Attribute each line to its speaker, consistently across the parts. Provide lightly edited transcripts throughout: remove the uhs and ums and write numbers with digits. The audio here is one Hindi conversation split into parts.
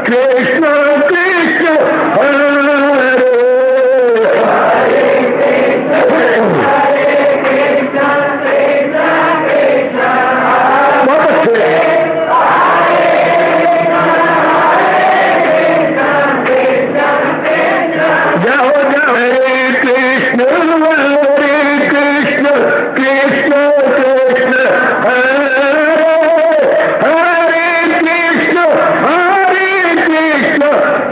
Speaker 1: कृष्ण कृष्ण हरे बहुत अच्छे जाओ जाओ हरे कृष्ण कृष्ण कृष्ण हरे हरे कृष्ण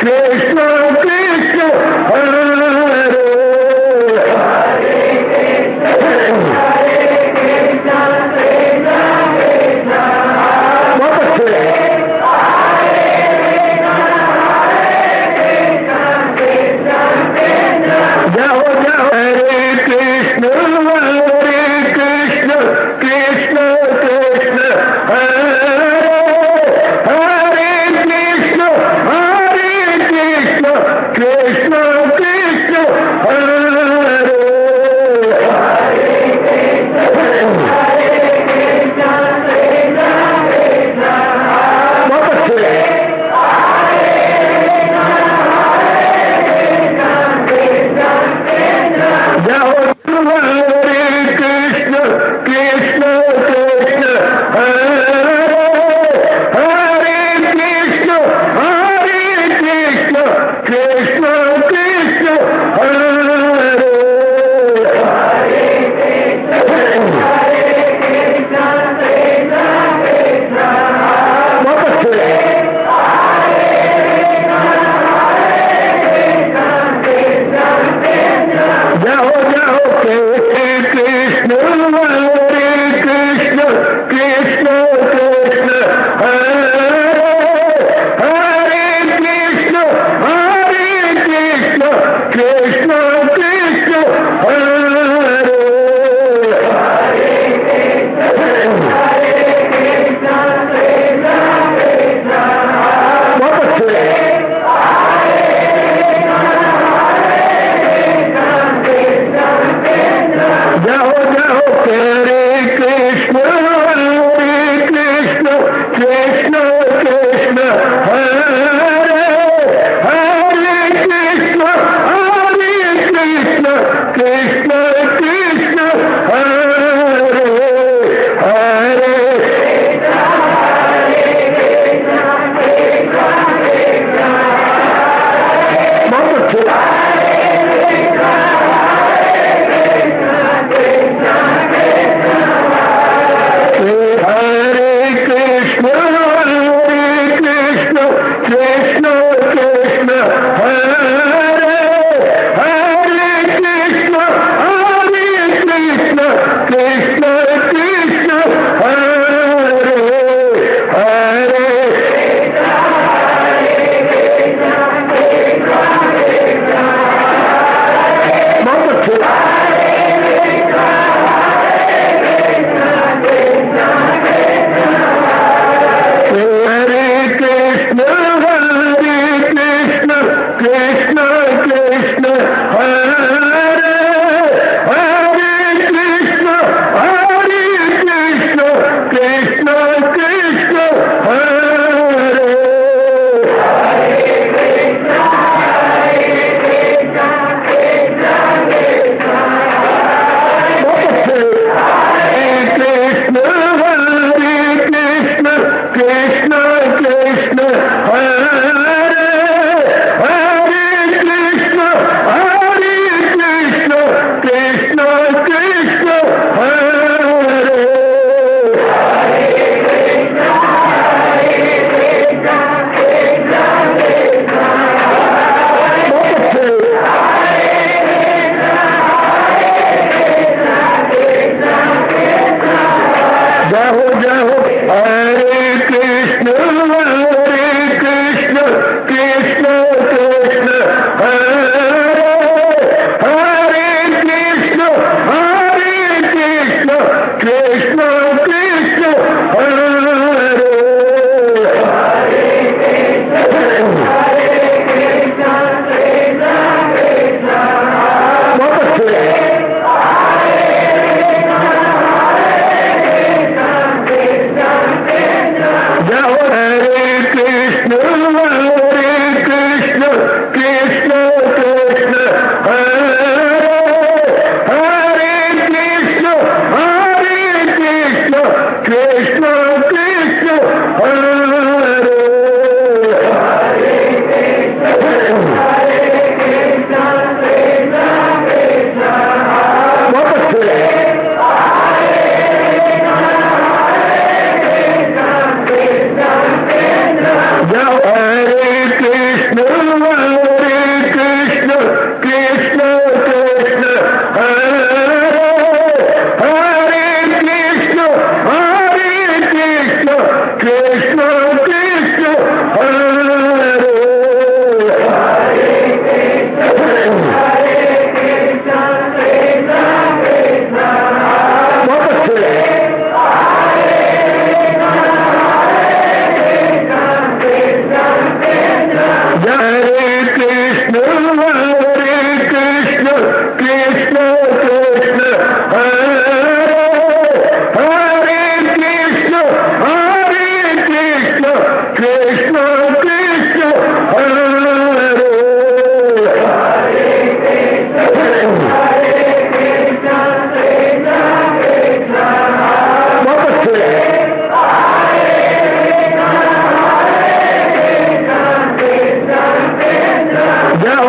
Speaker 1: कृष्ण कृष्ण हरे बहुत अच्छे जाओ जाओ हरे कृष्ण कृष्ण कृष्ण हरे हरे कृष्ण कृष्ण कृष्ण हरे बहुत अच्छे जाओ हरे कृष्ण कृष्ण हरे हरे कृष्ण कृष्ण कृष्ण हरे बहुत अच्छे जाओ जाओ हरे कृष्ण कृष्ण हरे हरे कृष्ण कृष्ण हरे बहुत अच्छे जाओ जाओ हरे कृष्ण कृष्ण हरे हरे कृष्ण कृष्ण हरे हरे बहुत अच्छे हरे कृष्ण कृष्ण हरे हरे कृष्ण कृष्ण हरे हरे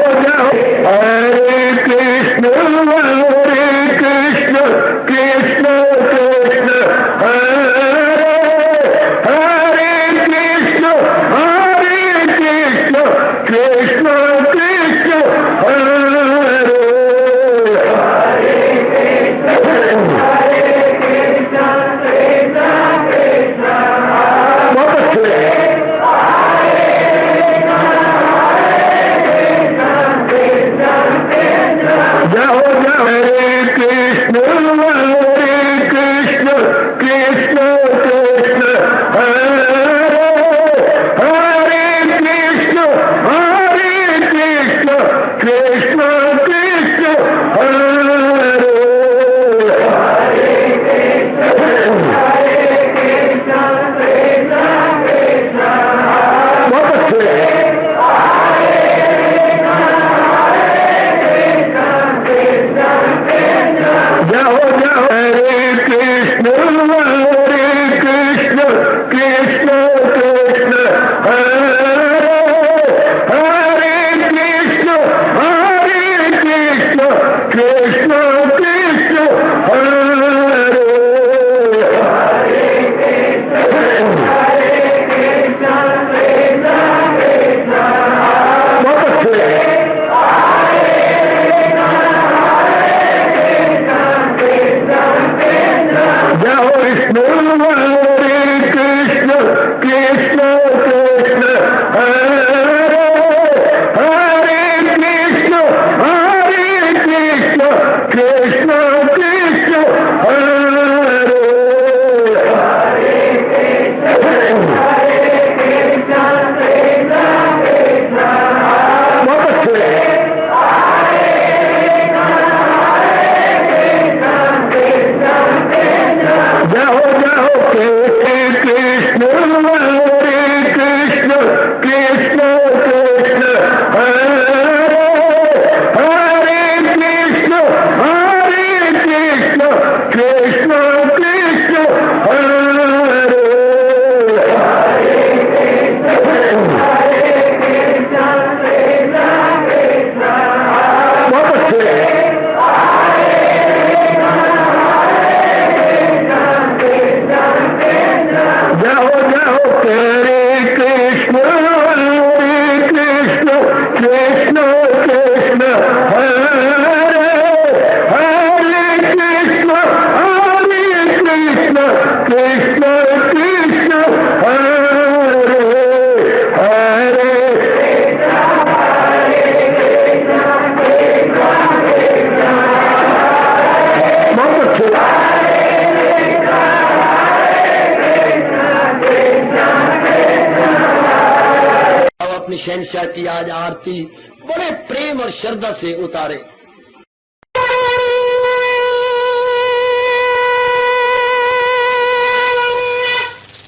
Speaker 1: जाओ जाओ हरे कृष्ण कृष्ण कृष्ण हरे हरे कृष्ण कृष्ण कृष्ण हरे बहुत अच्छे जाओ जाओ हरे कृष्ण कृष्ण कृष्ण हरे हरे कृष्ण कृष्ण कृष्ण हरे बहुत अच्छे जाओ जाओ हरे कृष्ण कृष्ण कृष्ण हरे हरे कृष्ण कृष्ण कृष्ण हरे बहुत अच्छे जाओ विष्णु कृष्ण कृष्ण हरे हरे कृष्ण कृष्ण हरे बहुत अच्छे जाओ जाओ कृष्ण कृष्ण कृष्ण हरे हरे कृष्ण कृष्ण हरे बहुत अच्छे जाओ जाओ हरे कृष्ण कृष्ण हरे हरे कृष्ण कृष्ण हरे हरे बहुत अच्छे
Speaker 2: अपनी शहनशाह की आज आरती बड़े प्रेम और श्रद्धा से उतारे।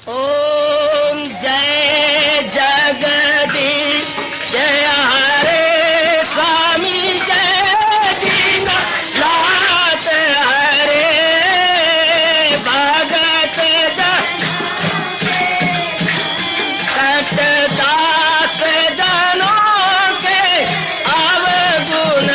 Speaker 2: ओम जय जगदीश जय हरे स्वामी जय दीनानाथ हरे भगत दास जनों के अवगुण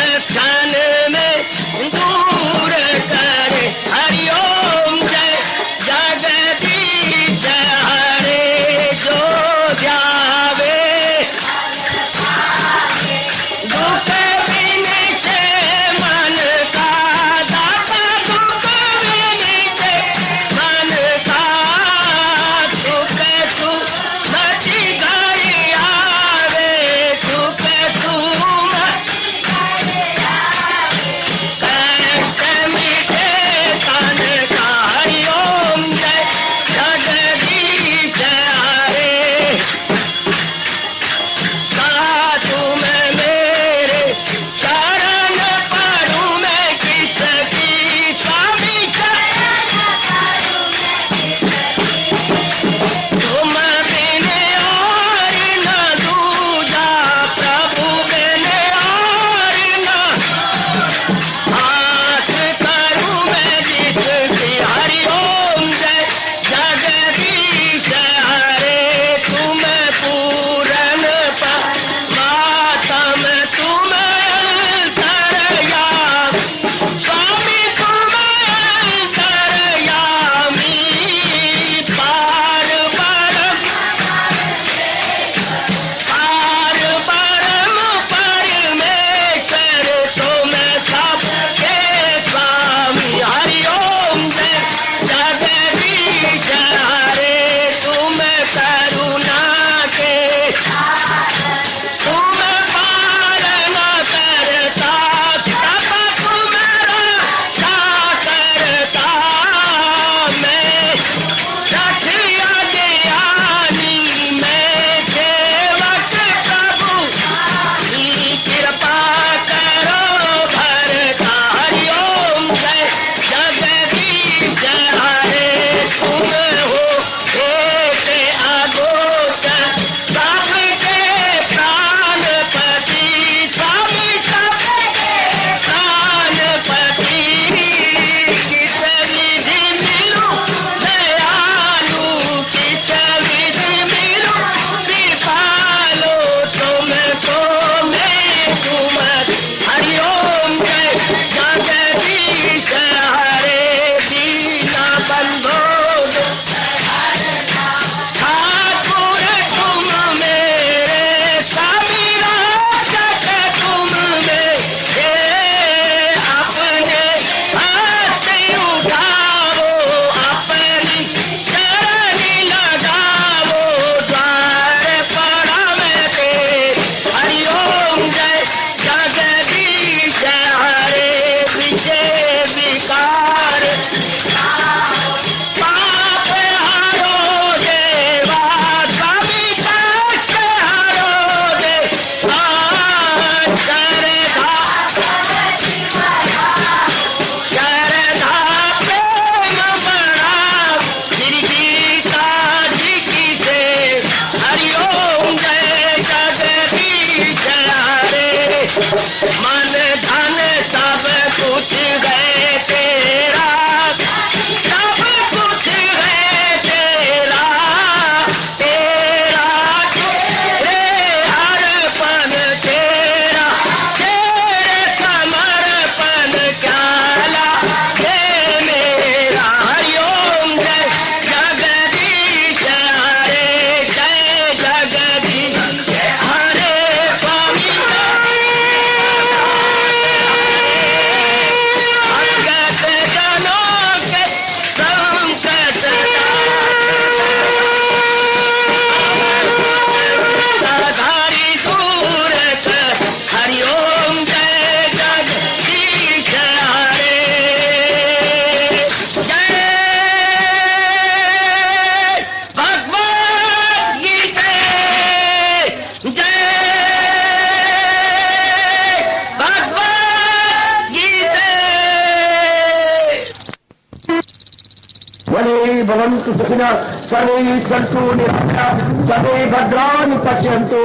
Speaker 1: भवन्तु सुखिनः सर्वे सन्तु निरामयाः सर्वे भद्राणि पश्यन्तु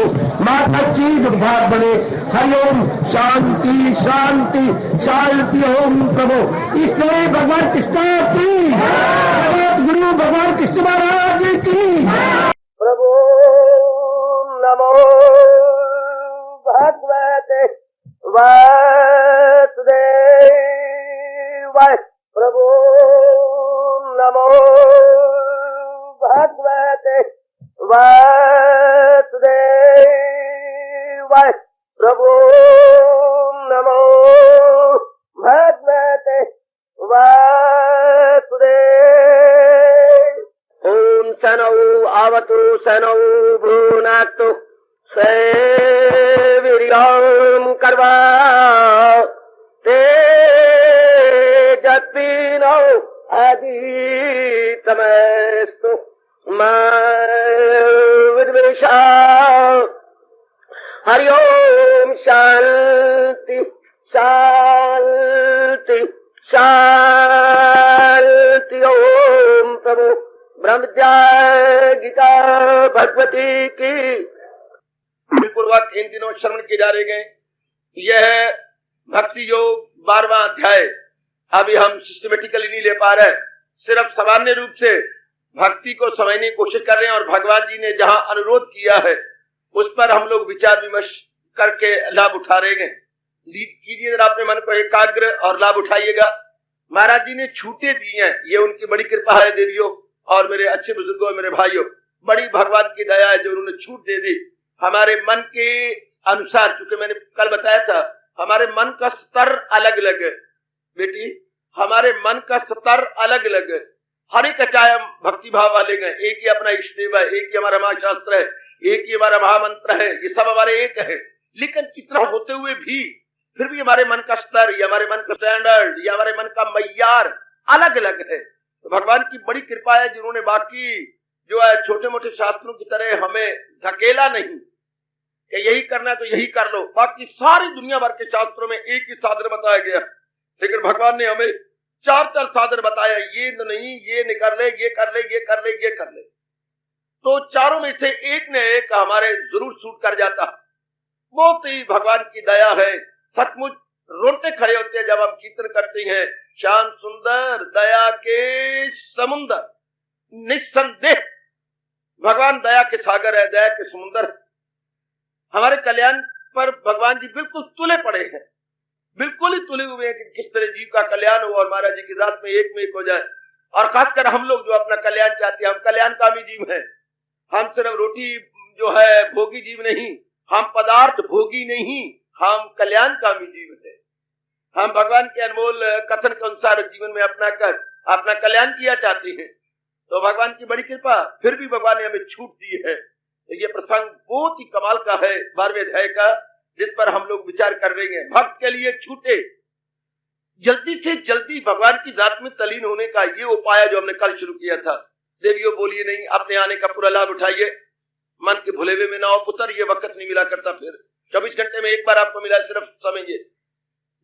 Speaker 1: मा कश्चित् दुर्भाग् भवेत्। हरि ओम शांति शांति शांति। ओम प्रभु इसलिए भगवान कृष्ण की जगत गुरु भगवान कृष्ण महाराज की
Speaker 2: प्रभु नमो भगवते वासुदेवाय। प्रभु नमो भगवते वासुदेवाय। प्रभु नमो भगवते वासुदेवाय। ओम सनौ आवतु सनौ भुनाक्तु सेवीर्यं कर्वा तेजस्विनो अधीतमस्तु मा विद्वेषा। हरि ओम शांति शांति शांति। ओम प्रभु ब्रह्म विद्या गीता भगवती की पूर्वक इन दिनों श्रवण किए जा रहे हैं। यह भक्ति योग 12वां अध्याय अभी हम सिस्टमेटिकली नहीं ले पा रहे, सिर्फ सामान्य रूप से भक्ति को समझने की कोशिश कर रहे हैं और भगवान जी ने जहां अनुरोध किया है उस पर हम लोग विचार विमर्श करके लाभ उठा रहे हैं। कीजिए जरा अपने मन को एकाग्र और लाभ उठाइएगा। महाराज जी ने छूटे दी हैं, ये उनकी बड़ी कृपा है देवियों और मेरे अच्छे बुजुर्गों, मेरे भाइयों, बड़ी भगवान की दया है जो उन्होंने छूट दे दी हमारे मन के अनुसार। क्योंकि मैंने कल बताया था हमारे मन का स्तर अलग अलग है बेटी, हमारे मन का स्तर अलग अलग है। हर एक चाहे हम भक्ति भाव वाले हैं, एक ही अपना इष्ट देव है, एक ही हमारा महाशास्त्र है, एक ही हमारा महामंत्र है, ये सब हमारे एक है। लेकिन इतना होते हुए भी फिर भी हमारे मन का स्तर या हमारे मन का स्टैंडर्ड या हमारे मन का मय्यार अलग अलग है। तो भगवान की बड़ी कृपा है जिन्होंने बाकी जो है छोटे मोटे शास्त्रों की तरह हमें धकेला नहीं कि यही करना है तो यही कर लो। बाकी सारी दुनिया भर के शास्त्रों में एक ही साधन बताया गया, लेकिन भगवान ने हमें चार साधन बताया, ये नहीं, ये नहीं कर ले, ये कर ले, ये कर ले, ये कर ले। तो चारों में से एक न एक हमारे जरूर सूट कर जाता। बहुत ही भगवान की दया है, सचमुच रोते खड़े होते हैं जब हम कीर्तन करते हैं। शांत सुंदर दया के समुंदर, निस्संदेह भगवान दया के सागर है, दया के समुंदर। हमारे कल्याण पर भगवान जी बिल्कुल तुले पड़े हैं, बिल्कुल ही तुले हुए हैं कि किस तरह जीव का कल्याण हो और महाराज जी की जात में एक हो जाए। और खासकर हम लोग जो अपना कल्याण चाहते हैं, हम कल्याणकामी जीव हैं। हम सिर्फ रोटी जो है भोगी जीव नहीं, हम पदार्थ भोगी नहीं, हम कल्याणकामी जीव हैं। हम भगवान के अनमोल कथन के अनुसार जीवन में अपना कर अपना कल्याण किया चाहते हैं। तो भगवान की बड़ी कृपा, फिर भी भगवान ने हमें छूट दी है। तो ये प्रसंग बहुत ही कमाल का है 12वें अध्याय का, जिस पर हम लोग विचार कर रहे हैं। भक्त के लिए छूटे, जल्दी से जल्दी भगवान की जात में तलीन होने का ये उपाय जो हमने कल शुरू किया था। देवियों बोलिए नहीं, अपने आने का पूरा लाभ उठाइए। मन के भुले हुए में ना हो पुत्र, ये वक्त नहीं मिला करता, फिर 24 घंटे में एक बार आपको मिला, सिर्फ समझिए,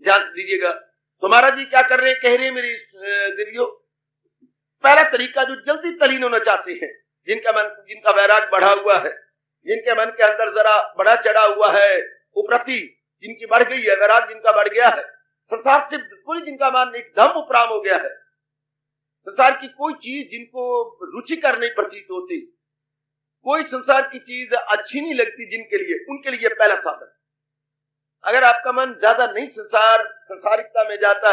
Speaker 2: ध्यान दीजिएगा। तो महाराज जी क्या कर रहे हैं, कह रहे हैं मेरी देवियों, पहला तरीका जो जल्दी तलीन होना चाहते हैं, जिनका वैराग बढ़ा हुआ है, जिनके मन के अंदर जरा बड़ा चढ़ा हुआ है, उपरति जिनकी बढ़ गई है, वैराग जिनका बढ़ गया है, संसार से बिल्कुल जिनका मन एकदम उपराम हो गया है, संसार की कोई चीज जिनको रुचिकर नहीं प्रतीत होती, कोई संसार की चीज अच्छी नहीं लगती जिनके लिए, उनके लिए पहला साधन। अगर आपका मन ज्यादा नहीं संसारिकता में जाता,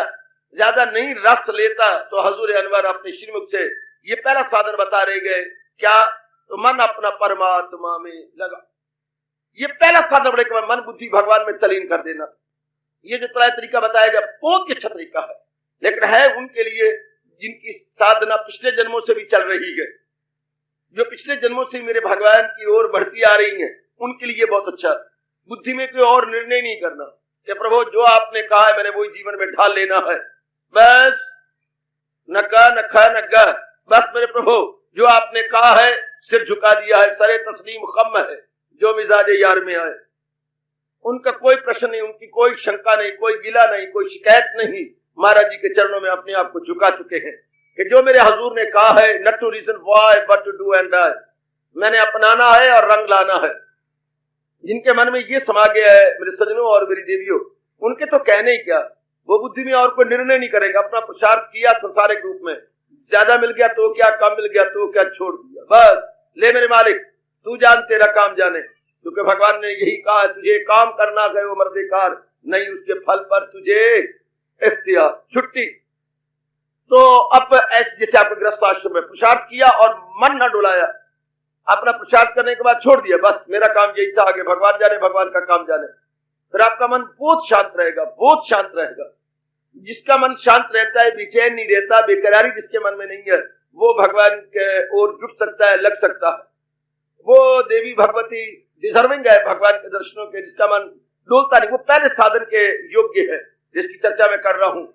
Speaker 2: ज्यादा नहीं रस लेता, तो हजूर अनवर अपने श्रीमुख से ये पहला साधन बता रहे गए, क्या? तो मन अपना परमात्मा में लगा। ये पहला साधन बड़े मन बुद्धि भगवान में तलीन कर देना। ये जो तरीका बताया गया बहुत ही अच्छा तरीका है, लेकिन है उनके लिए जिनकी साधना पिछले जन्मों से भी चल रही है, जो पिछले जन्मों से मेरे भगवान की ओर बढ़ती आ रही है, उनके लिए बहुत अच्छा। बुद्धि में कोई और निर्णय नहीं करना कि प्रभु जो आपने कहा है मैंने वही जीवन में ढाल लेना है, बस नका नखा नगा, बस मेरे प्रभु जो आपने कहा है सिर झुका दिया है, सरे तस्लीम खम है, जो मिजाजे यार में आए। उनका कोई प्रश्न नहीं, उनकी कोई शंका नहीं, कोई गिला नहीं, कोई शिकायत नहीं, महाराज जी के चरणों में अपने आप को झुका चुके हैं। कि जो मेरे हजूर ने कहा है, not to reason why but to do and die, मैंने अपनाना है और रंग लाना है। जिनके मन में ये समा गया है मेरे सजनों और मेरी देवियों, उनके तो कहने ही क्या, वो बुद्धि में और कोई निर्णय नहीं करेंगे। अपना पुरुषार्थ किया संसारिक रूप में, ज्यादा मिल गया तो क्या, कम मिल गया तो क्या, छोड़ दिया, बस ले मेरे मालिक, तू जान तेरा काम जाने। क्योंकि भगवान ने यही कहा, तुझे काम करना है वो मर्देकार, नहीं उसके फल पर तुझे इख्तियार, छुट्टी। तो अब ऐसे जैसे आपको गृहस्थ आश्रम में पुरुषार्थ किया और मन न डुलाया, अपना पुरुषार्थ करने के बाद छोड़ दिया, बस मेरा काम यही था, आगे भगवान जाने, भगवान का काम जाने, फिर आपका मन बहुत शांत रहेगा, बहुत शांत रहेगा। जिसका मन शांत रहता है, बेचैन नहीं रहता, बेकरारी जिसके मन में नहीं है, वो भगवान के ओर जुट सकता है, लग सकता है। वो देवी भगवती डिजर्विंग है भगवान के दर्शनों के, जिसका मन डोलता नहीं, वो पहले साधन के योग्य है, जिसकी चर्चा मैं कर रहा हूं।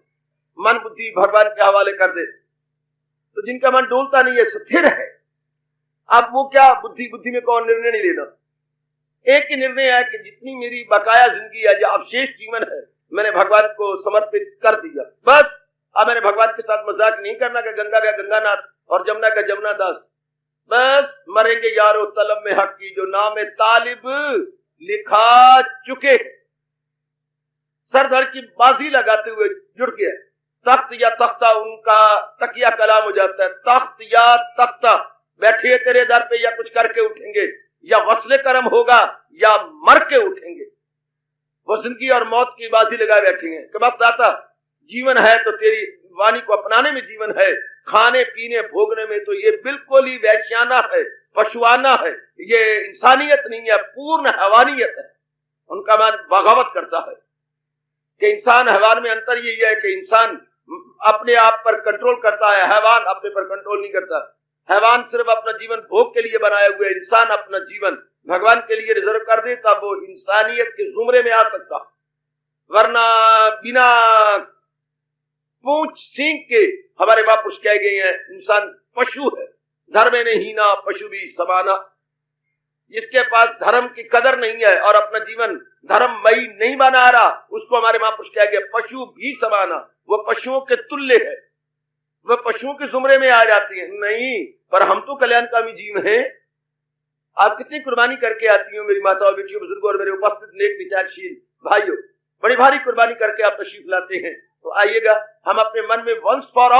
Speaker 2: मन बुद्धि भगवान के हवाले कर दे, तो जिनका मन डोलता नहीं है, स्थिर है, अब वो क्या, बुद्धि में कौन निर्णय नहीं लेना। एक ही निर्णय है कि जितनी मेरी बकाया जिंदगी है, जो अवशेष जीवन है, मैंने भगवान को समर्पित कर दिया, बस। अब मैंने भगवान के साथ मजाक नहीं करना कि गंगा का गंगानाथ और जमुना का जमुना दास, बस मरेंगे यारो तलब में हक की, जो नाम तालिब लिखा चुके, सर धर की बाजी लगाते हुए जुड़ गया। तख्त या तख्ता उनका तकिया कलाम हो जाता है, तख्त या तख्ता, बैठिए तेरे दर पे, या कुछ करके उठेंगे, या वसले कर्म होगा या मर के उठेंगे। वो जिंदगी और मौत की बाजी लगाए बैठेंगे कि बस दाता जीवन है तो तेरी वाणी को अपनाने में जीवन है, खाने पीने भोगने में तो ये बिल्कुल ही वैश्याना है, पशुआना है, ये इंसानियत नहीं है, पूर्ण हैवानियत है। उनका मन बगावत करता है कि इंसान हैवान में अंतर यही है कि इंसान अपने आप पर कंट्रोल करता है, हैवान अपने पर कंट्रोल नहीं करता। हैवान सिर्फ अपना जीवन भोग के लिए बनाया हुआ है, इंसान अपना जीवन भगवान के लिए रिजर्व कर दे, तब वो इंसानियत के जुमरे में आ सकता, वरना बिना पूंछ सींग के हमारे महापुरुष कह गए हैं, इंसान पशु है, धर्म में हीना पशु भी समाना। जिसके पास धर्म की कदर नहीं है और अपना जीवन धर्ममयी नहीं बना रहा, उसको हमारे महापुरुष कह गए पशु भी समाना, वो पशुओं के तुल्य है, वह पशुओं के जुमरे में आ जाती है। नहीं, पर हम तो कल्याणकामी जीव हैं। आप कितनी कुर्बानी करके आती हो मेरी माताओं, बेटियों, बुजुर्गों और मेरे उपस्थित नेक विचारशील भाइयों, बड़ी भारी कुर्बानी करके आप तशरीफ लाते हैं। तो आइएगा, हम अपने मन में वंस फॉर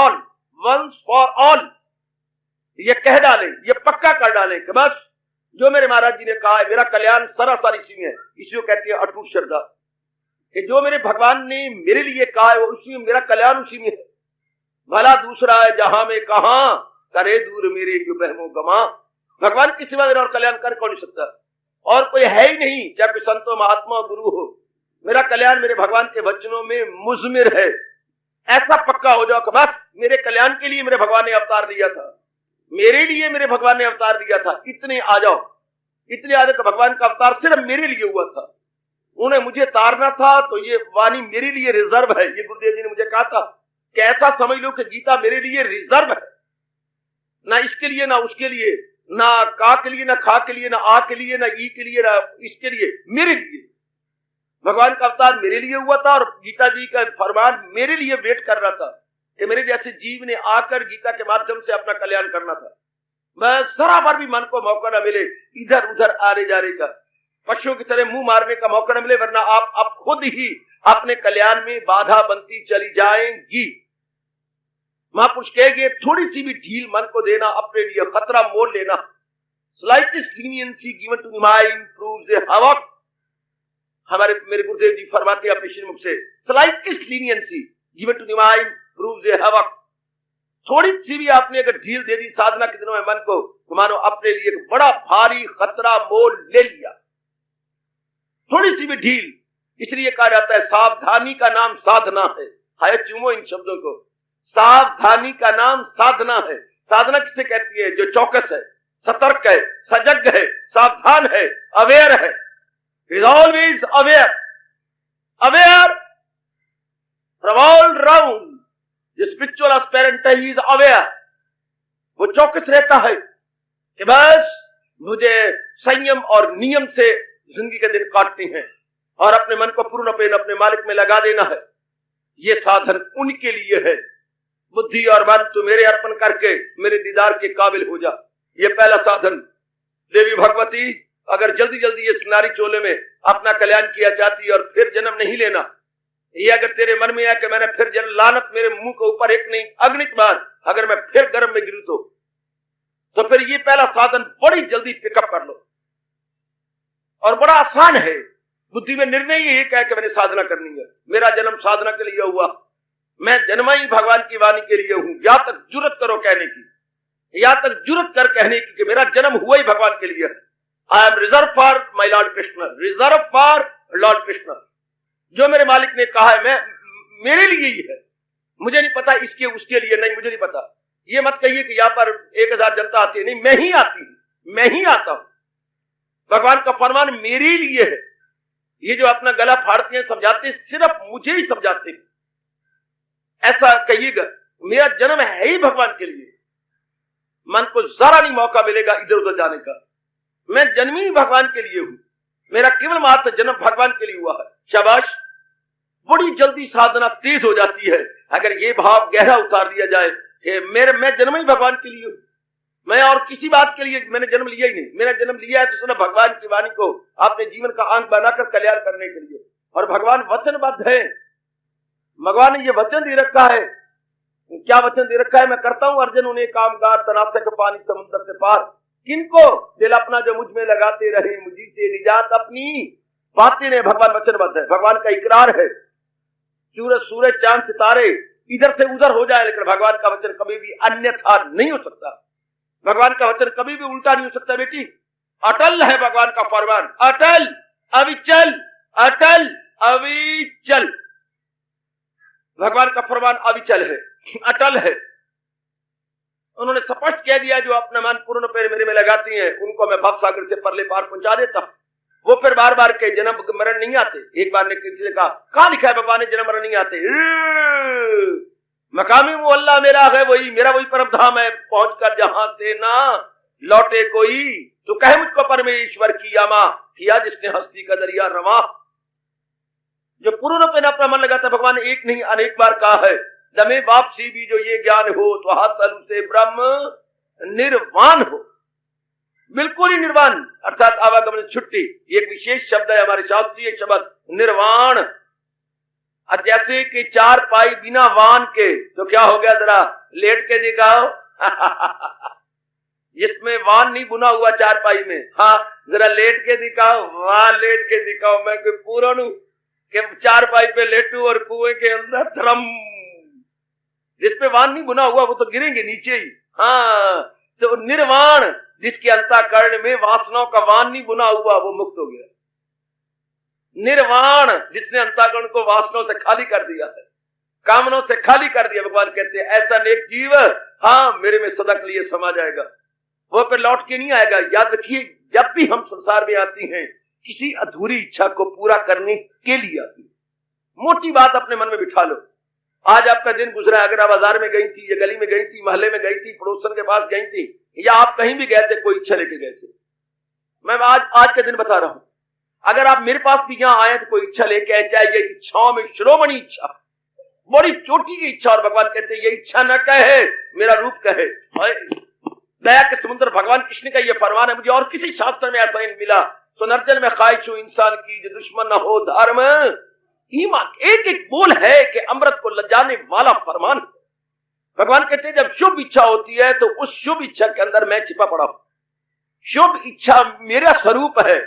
Speaker 2: ऑल ये कह डालें, ये पक्का कर डालें कि बस जो मेरे महाराज जी ने कहा है, मेरा कल्याण सरासर इसी में है। इसी को कहते हैं अटूट श्रद्धा, कि जो मेरे भगवान ने मेरे लिए कहा है वो उसी में, मेरा कल्याण उसी में है। भला दूसरा है जहां में कहां, करे दूर मेरे जो बहमो गमा। भगवान के सिवा मेरा और कल्याण कर कौन नहीं सकता, और कोई है ही नहीं, चाहे कोई संतो महात्मा गुरु हो। मेरा कल्याण मेरे भगवान के वचनों में मुजमिर है। ऐसा पक्का हो जाओ कि बस मेरे कल्याण के लिए मेरे भगवान ने अवतार दिया था, मेरे लिए मेरे भगवान ने अवतार दिया था, इतने आ जाओ। इतने आ जाओ कि भगवान का अवतार सिर्फ मेरे लिए हुआ था, उन्हें मुझे तारना था, तो ये वाणी मेरे लिए रिजर्व है। ये गुरुदेव जी ने मुझे कहा था कि ऐसा समझ लो कि गीता मेरे लिए रिजर्व है, ना इसके लिए ना उसके लिए, ना का के लिए ना खा के लिए, ना आ के लिए ना ई के लिए, ना इसके लिए, मेरे लिए। भगवान का अवतार मेरे लिए हुआ था और गीता जी का फरमान मेरे लिए वेट कर रहा था कि मेरे जैसे जीव ने आकर गीता के माध्यम से अपना कल्याण करना था। मैं जरा भर भी मन को मौका न मिले इधर उधर आने जाने का, पशुओं की तरह मुंह मारने का मौका न मिले, वरना आप खुद ही अपने कल्याण में बाधा बनती चली जाएंगी। महापुरुष कहेंगे थोड़ी सी भी ढील मन को देना, अपने लिए खतरा मोल लेना। Slightest leniency given to mind proves a havoc. हमारे मेरे गुरुदेव जी फरमाते हैं अपने श्रीमुख से, slightest leniency given to mind proves a havoc. थोड़ी सी भी आपने अगर ढील दे दी साधना के दिनों में मन को, तो मानो अपने लिए एक बड़ा भारी खतरा मोल ले लिया। थोड़ी सी भी ढील, इसलिए कहा जाता है सावधानी का नाम साधना है। हाय चूमो इन शब्दों को, सावधानी का नाम साधना है। साधना किसे कहती है? जो चौकस है, सतर्क है, सजग है, सावधान है, अवेयर है। Is always aware, aware from all round. जो स्पिरिचुअल एस्पिरेंट है, ही इज अवेयर। वो चौकस रहता है कि बस मुझे संयम और नियम से जिंदगी के दिन काटते हैं और अपने मन को पूर्ण अपने मालिक में लगा देना है। ये साधन उनके लिए है बुद्धि और मन तू मेरे अर्पण करके मेरे दीदार के काबिल हो जा। ये पहला साधन। देवी भगवती अगर जल्दी जल्दी इस नारी चोले में अपना कल्याण किया चाहती और फिर जन्म नहीं लेना, ये अगर तेरे मन में है कि मैंने फिर जन्म, लानत मेरे मुंह के ऊपर एक नहीं अगणित बार अगर मैं फिर गर्भ में गिरूं तो फिर ये पहला साधन बड़ी जल्दी पिकअप कर लो। और बड़ा आसान है, बुद्धि में निर्णय ही एक है कि मैंने साधना करनी है, मेरा जन्म साधना के लिए हुआ, मैं जन्मा ही भगवान की वाणी के लिए हूं। या तक जुर्रत करो कहने की, या तक जुर्रत कर कहने की कि मेरा जन्म हुआ ही भगवान के लिए। I am reserve for my lord Krishna, reserve for Lord Krishna. जो मेरे मालिक ने कहा है मैं मेरे लिए ही है, मुझे नहीं पता इसके उसके लिए नहीं, मुझे नहीं पता। ये मत कहिए कि यहां पर 1000 जनता आती है, नहीं, मैं ही आती हूं, मैं ही आता हूं। भगवान का फरमान मेरे लिए है। ये जो अपना गला फाड़ते हैं समझाते सिर्फ मुझे ही समझाते हैं, ऐसा कहिएगा। मेरा जन्म है ही भगवान के लिए, मन को जरा नहीं मौका मिलेगा इधर उधर जाने का। मैं जन्मी ही भगवान के लिए हूं, मेरा केवल मात्र जन्म भगवान के लिए हुआ है। शाबाश, बड़ी जल्दी साधना तेज हो जाती है अगर ये भाव गहरा उतार दिया जाए कि मैं जन्म ही भगवान के लिए हूं, मैं और किसी बात के लिए मैंने जन्म लिया ही नहीं। मैंने जन्म लिया है तो सिर्फ भगवान की वाणी को अपने जीवन का अंग बनाकर कल्याण करने के लिए। और भगवान वचनबद्ध है, भगवान ने ये वचन दे रखा है। क्या वचन दे रखा है? मैं करता हूं अर्जुन उन्हें कामगार तनाशक पानी समुद्र से पार, किनको? दिल अपना जो मुझ में लगाते रहे, मुझी से निजात अपनी बातें ने। भगवान वचनबद्ध है, भगवान का इकरार है। सूरज चांद सितारे इधर से उधर हो जाए, लेकिन भगवान का वचन कभी भी अन्यथा नहीं हो सकता। भगवान का वचन कभी भी उल्टा नहीं हो सकता बेटी। अटल है भगवान का फरमान, अटल अविचल, अटल अविचल। भगवान का फरमान अविचल है, अटल है। उन्होंने स्पष्ट कह दिया जो अपना मन पूर्ण पैर मेरे में लगाती हैं उनको मैं भवसागर से परले पार पहुंचा देता हूं। वो फिर बार बार के जन्म मरण नहीं आते। एक बार ने किसी ने कहा, कहां लिखा है भगवान ने जन्म मरण नहीं आते? मकामी वो अल्लाह मेरा है, मेरा वही परम धाम है, पहुंचकर जहां से ना लौटे कोई, तो कहे मुझको परमेश्वर की यामा, किया जिसने हस्ती का दरिया रवा। जो पूर्ण पे न अपना मन लगाता, भगवान ने एक नहीं अनेक बार कहा है, दमे वापसी भी जो ये ज्ञान हो तो हाथ तलु से ब्रह्म निर्वाण हो। बिल्कुल ही निर्वाण अर्थात आवागमन छुट्टी। एक विशेष शब्द है हमारे शास्त्रीय शब्द निर्वाण। अब जैसे कि 4 पाई बिना वान के, तो क्या हो गया? जरा लेट के दिखाओ। जिसमें वान नहीं बुना हुआ 4 पाई में, हाँ जरा लेट के दिखाओ, वहां लेट के दिखाओ। मैं कोई पूर्ण हूं कि 4 पाई पे लेटू और कुएं के अंदर धर्म। जिसपे वान नहीं बुना हुआ वो तो गिरेंगे नीचे ही। हाँ, तो निर्वाण जिसके अंतःकरण में वासनाओं का वान नहीं बुना हुआ वो मुक्त हो गया। निर्वाण जिसने अंतःकरण को वासनाओं से खाली कर दिया है, कामनाओं से खाली कर दिया। भगवान कहते हैं ऐसा नेक जीव हाँ मेरे में सदा के लिए समा जाएगा, वो फिर लौट के नहीं आएगा। याद रखिए, जब भी हम संसार में आती हैं किसी अधूरी इच्छा को पूरा करने के लिए आती है। मोटी बात अपने मन में बिठा लो। आज आपका दिन गुजरा, अगर आप बाजार में गई थी या गली में गई थी, मोहल्ले में गई थी, पड़ोसन के पास गई थी, या आप कहीं भी गए थे, कोई इच्छा लेके गए थे। मैं आज का दिन बता रहा हूं। अगर आप मेरे पास भी यहां आए तो कोई इच्छा लेके आए, चाहे ये इच्छाओं में शिरोमणि इच्छा, बड़ी चोटी की इच्छा, और भगवान कहते हैं ये इच्छा न कहे मेरा रूप कहे। दया के समुद्र भगवान कृष्ण का ये फरमान है, मुझे और किसी शास्त्र में ऐसा नहीं मिला। सुनर्जन में ख्वाहिश हूं इंसान की जो दुश्मन न हो धर्म ईमान। एक एक बोल है कि अमृत को लजाने वाला फरमान। भगवान कहते हैं जब शुभ इच्छा होती है तो उस शुभ इच्छा के अंदर मैं छिपा पड़ा हूं। शुभ इच्छा मेरा स्वरूप है।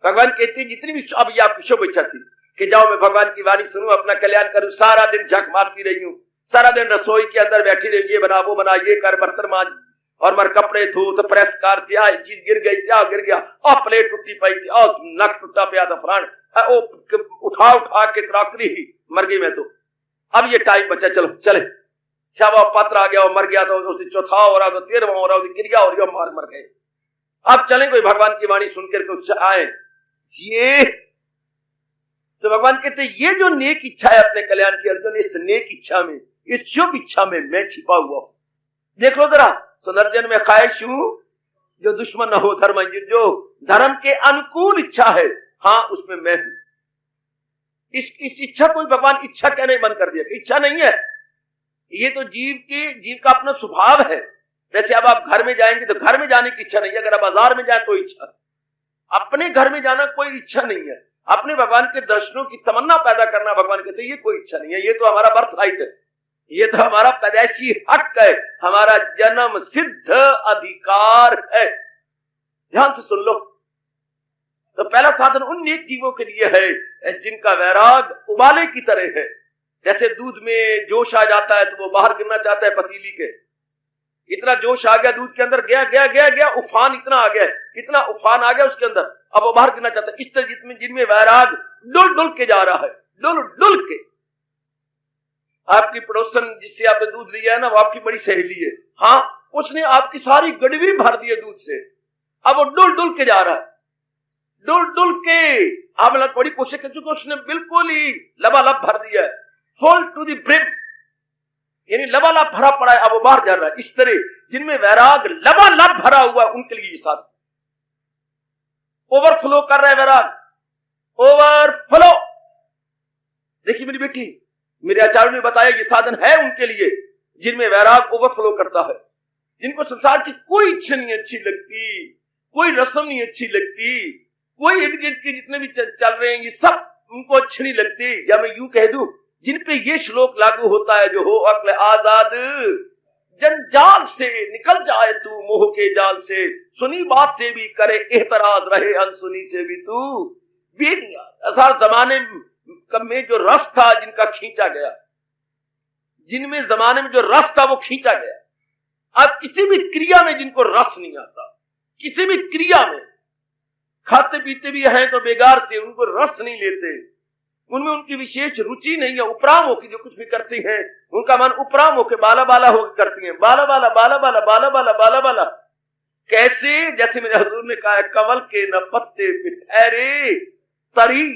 Speaker 2: भगवान कहते हैं जितनी भी अब ये आपकी शुभ इच्छा थी कि जाओ मैं भगवान की वाणी सुनूं, अपना कल्याण करूं, सारा दिन झक मारती रही हूं, सारा दिन रसोई के अंदर बैठी रही, ये बना वो बना, ये कर, बर्तन मांज और मर कपड़े धो, तो प्रेस कर दिया, चीज गिर गई, क्या गिर गया, और प्लेट टूटी पई थी, और नक टूटा पिया था, फलान उठा के क्रॉकरी ही मर गई मैं तो। अब ये टाइम बचा, चलो चले, शाबा पात्र आ गया और मर गया, तो उसे चौथा हो रहा, तो 13वां हो रहा, क्रिया हो रही, मर गए। अब चले कोई भगवान की वाणी सुनकर कुछ आए। ये तो भगवान कहते ये जो नेक इच्छा है अपने कल्याण की, अर्जुन इस नेक इच्छा में, इस शुभ इच्छा में मैं छिपा हुआ हूं। देख लो जरा, सुनर्जन में ख्वाहिश हूं जो दुश्मन न हो धर्म, जो धर्म के अनुकूल इच्छा है, हाँ उसमें मैं हूं। इस इच्छा को भगवान इच्छा कहने बंद कर दिया, इच्छा नहीं है, ये तो जीव का अपना स्वभाव है। जैसे अब आप घर में जाएंगे तो घर में जाने की इच्छा नहीं है, अगर आप बाजार में जाए तो इच्छा, अपने घर में जाना कोई इच्छा नहीं है, अपने भगवान के दर्शनों की तमन्ना पैदा करना भगवान कहते ये कोई इच्छा नहीं है, ये तो हमारा बर्थ राइट है, ये तो हमारा पैदाइशी हक है, हमारा जन्म सिद्ध अधिकार है। ध्यान से सुन लो। तो पहला साधन उन नेक जीवों के लिए है जिनका वैराग उबाले की तरह है। जैसे दूध में जोश आ जाता है तो वो बाहर गिरना चाहता है पतीली के, इतना जोश आ गया दूध के अंदर, गया गया गया गया उफान इतना आ गया, इतना उफान आ गया उसके अंदर, अब वो बाहर गिरना चाहता है। इस तरह जिनमें वैराग डुल डुल के जा रहा है, डुल डुल के। आपकी पड़ोसन जिससे आपने दूध लिया है ना, वो आपकी बड़ी सहेली है, हाँ, उसने आपकी सारी गड़वी भर दी है दूध से, अब वो डुल डुल के जा रहा है, डुल डुल के। आप लोग बड़ी कोशिश कर चुके, उसने बिल्कुल ही लबालब भर दिया है, फुल टू द ब्रिम, यानी लबालब भरा पड़ा है, अब वो बाहर जा रहा है। इस तरह जिनमें वैराग लबालब भरा हुआ उनके लिए साधन ओवरफ्लो कर रहा है, वैराग ओवरफ्लो। देखिए मेरी बेटी, मेरे आचार्य ने बताया ये साधन है उनके लिए जिनमें वैराग ओवरफ्लो करता है, जिनको संसार की कोई इच्छा नहीं अच्छी लगती, कोई रस्म नहीं अच्छी लगती, कोई इर्द गिर्द के जितने भी चल रहे हैं ये सब उनको अच्छी नहीं लगती। या मैं यूं कह दूं, जिन पे ये श्लोक लागू होता है, जो हो अक्ल आजाद जंजाल से निकल जाए तू मोह के जाल से, सुनी बात से भी करे एतराज रहे अनसुनी से भी तू बेनियाज। असार जमाने में जो रस था जिनका खींचा गया, जिनमें जमाने में जो रस था वो खींचा गया। अब किसी भी क्रिया में जिनको रस नहीं आता, किसी भी क्रिया में, खाते पीते भी हैं तो बेगार से, उनको रस नहीं लेते, उनमें उनकी विशेष रुचि नहीं है, उपराम होकर जो कुछ भी करती हैं उनका मन उपराम होकर बाला बाला होकर करती हैं, बाला बाला बाला बाला बाला बाला बाला बाला। कैसे? जैसे मेरे हजूर ने कहा है, कमल के न पत्ते पे ठहरे तरी,